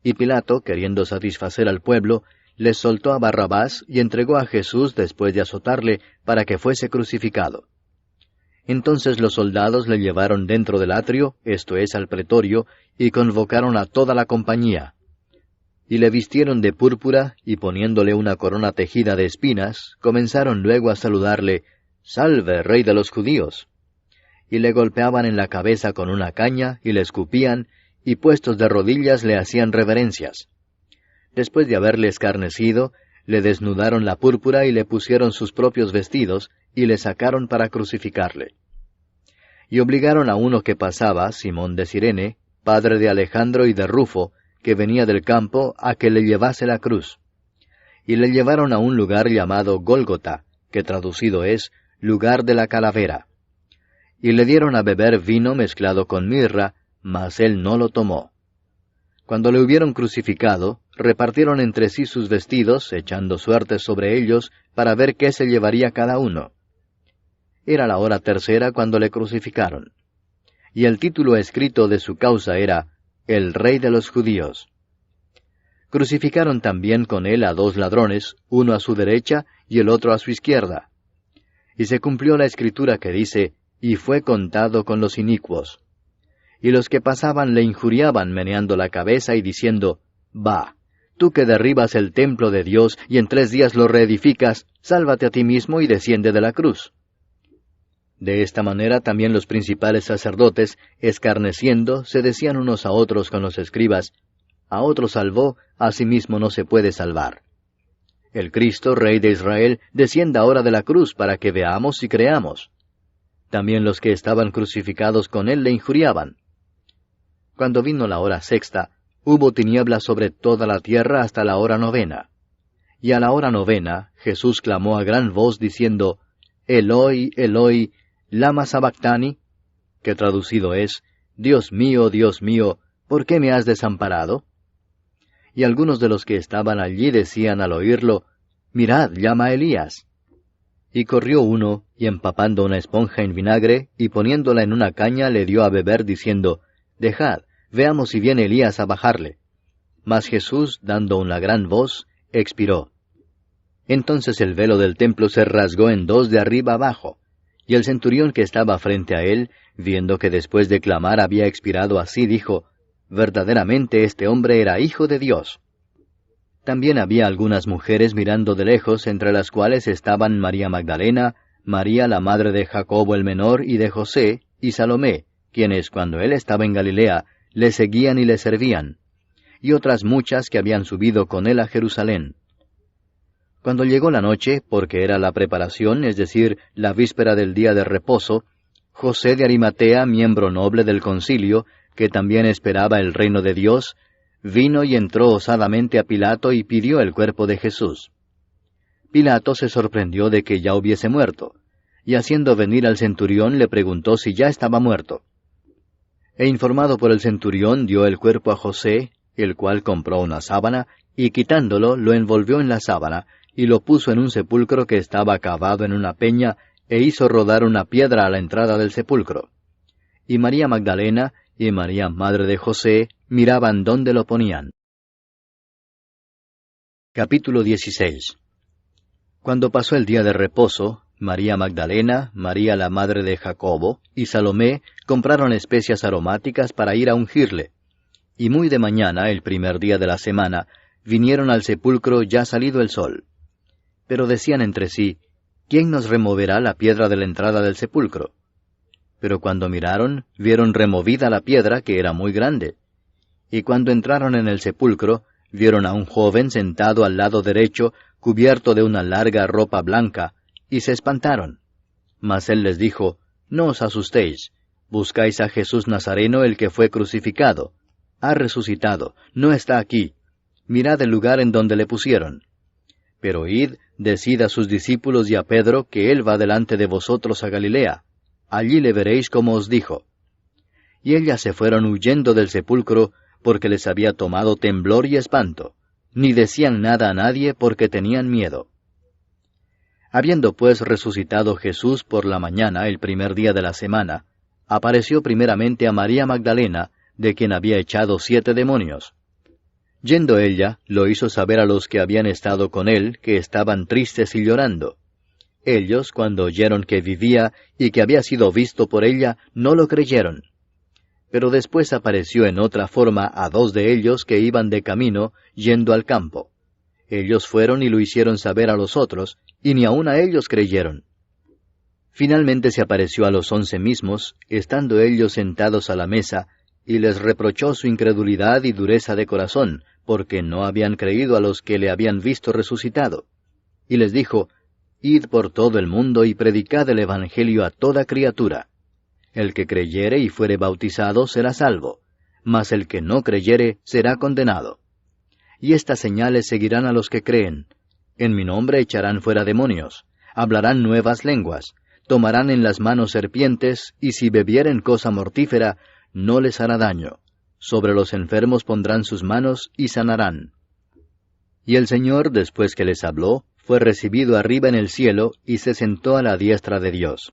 Y Pilato, queriendo satisfacer al pueblo, les soltó a Barrabás y entregó a Jesús después de azotarle para que fuese crucificado. Entonces los soldados le llevaron dentro del atrio, esto es, al pretorio, y convocaron a toda la compañía. Y le vistieron de púrpura, y poniéndole una corona tejida de espinas, comenzaron luego a saludarle, «Salve, Rey de los judíos». Y le golpeaban en la cabeza con una caña, y le escupían, y puestos de rodillas le hacían reverencias. Después de haberle escarnecido, le desnudaron la púrpura y le pusieron sus propios vestidos, y le sacaron para crucificarle. Y obligaron a uno que pasaba, Simón de Cirene, padre de Alejandro y de Rufo, que venía del campo, a que le llevase la cruz. Y le llevaron a un lugar llamado Gólgota, que traducido es, lugar de la calavera. Y le dieron a beber vino mezclado con mirra, mas él no lo tomó. Cuando le hubieron crucificado, repartieron entre sí sus vestidos, echando suertes sobre ellos, para ver qué se llevaría cada uno. Era la hora tercera cuando le crucificaron. Y el título escrito de su causa era, El Rey de los Judíos. Crucificaron también con él a 2 ladrones, uno a su derecha y el otro a su izquierda. Y se cumplió la escritura que dice, y fue contado con los inicuos. Y los que pasaban le injuriaban meneando la cabeza y diciendo, Va, tú que derribas el templo de Dios y en 3 días lo reedificas, sálvate a ti mismo y desciende de la cruz. De esta manera también los principales sacerdotes, escarneciendo, se decían unos a otros con los escribas, A otro salvó, a sí mismo no se puede salvar. El Cristo, Rey de Israel, descienda ahora de la cruz para que veamos y creamos. También los que estaban crucificados con él le injuriaban. Cuando vino la hora sexta, hubo tinieblas sobre toda la tierra hasta la hora 9. Y a la hora 9, Jesús clamó a gran voz diciendo, Eloi, Eloi, lama sabactani, que traducido es, Dios mío, ¿por qué me has desamparado? Y algunos de los que estaban allí decían al oírlo, Mirad, llama a Elías. Y corrió uno, y empapando una esponja en vinagre, y poniéndola en una caña, le dio a beber, diciendo, Dejad, veamos si viene Elías a bajarle. Mas Jesús, dando una gran voz, expiró. Entonces el velo del templo se rasgó en dos de arriba abajo, y el centurión que estaba frente a él, viendo que después de clamar había expirado así, dijo, Verdaderamente este hombre era hijo de Dios. También había algunas mujeres mirando de lejos, entre las cuales estaban María Magdalena, María la madre de Jacobo el menor y de José, y Salomé, quienes cuando él estaba en Galilea, le seguían y le servían, y otras muchas que habían subido con él a Jerusalén. Cuando llegó la noche, porque era la preparación, es decir, la víspera del día de reposo, José de Arimatea, miembro noble del concilio, que también esperaba el reino de Dios, vino y entró osadamente a Pilato y pidió el cuerpo de Jesús. Pilato se sorprendió de que ya hubiese muerto, y haciendo venir al centurión le preguntó si ya estaba muerto. E informado por el centurión dio el cuerpo a José, el cual compró una sábana, y quitándolo lo envolvió en la sábana, y lo puso en un sepulcro que estaba cavado en una peña, e hizo rodar una piedra a la entrada del sepulcro. Y María Magdalena y María madre de José miraban dónde lo ponían. Capítulo 16. Cuando pasó el día de reposo, María Magdalena, María la madre de Jacobo y Salomé compraron especias aromáticas para ir a ungirle. Y muy de mañana, el primer día de la semana, vinieron al sepulcro ya salido el sol. Pero decían entre sí, ¿quién nos removerá la piedra de la entrada del sepulcro? Pero cuando miraron, vieron removida la piedra, que era muy grande. Y cuando entraron en el sepulcro, vieron a un joven sentado al lado derecho, cubierto de una larga ropa blanca, y se espantaron. Mas él les dijo, No os asustéis, buscáis a Jesús Nazareno, el que fue crucificado. Ha resucitado, no está aquí. Mirad el lugar en donde le pusieron. Pero id, decid a sus discípulos y a Pedro que él va delante de vosotros a Galilea. Allí le veréis como os dijo. Y ellas se fueron huyendo del sepulcro, porque les había tomado temblor y espanto, ni decían nada a nadie porque tenían miedo. Habiendo pues resucitado Jesús por la mañana, el primer día de la semana, apareció primeramente a María Magdalena, de quien había echado 7 demonios. Yendo ella, lo hizo saber a los que habían estado con él, que estaban tristes y llorando. Ellos, cuando oyeron que vivía y que había sido visto por ella, no lo creyeron. Pero después apareció en otra forma a 2 de ellos que iban de camino, yendo al campo. Ellos fueron y lo hicieron saber a los otros, y ni aun a ellos creyeron. Finalmente se apareció a los 11 mismos, estando ellos sentados a la mesa, y les reprochó su incredulidad y dureza de corazón, porque no habían creído a los que le habían visto resucitado. Y les dijo, Id por todo el mundo y predicad el Evangelio a toda criatura. El que creyere y fuere bautizado será salvo, mas el que no creyere será condenado. Y estas señales seguirán a los que creen. En mi nombre echarán fuera demonios, hablarán nuevas lenguas, tomarán en las manos serpientes, y si bebieren cosa mortífera, no les hará daño. Sobre los enfermos pondrán sus manos y sanarán. Y el Señor, después que les habló, fue recibido arriba en el cielo, y se sentó a la diestra de Dios.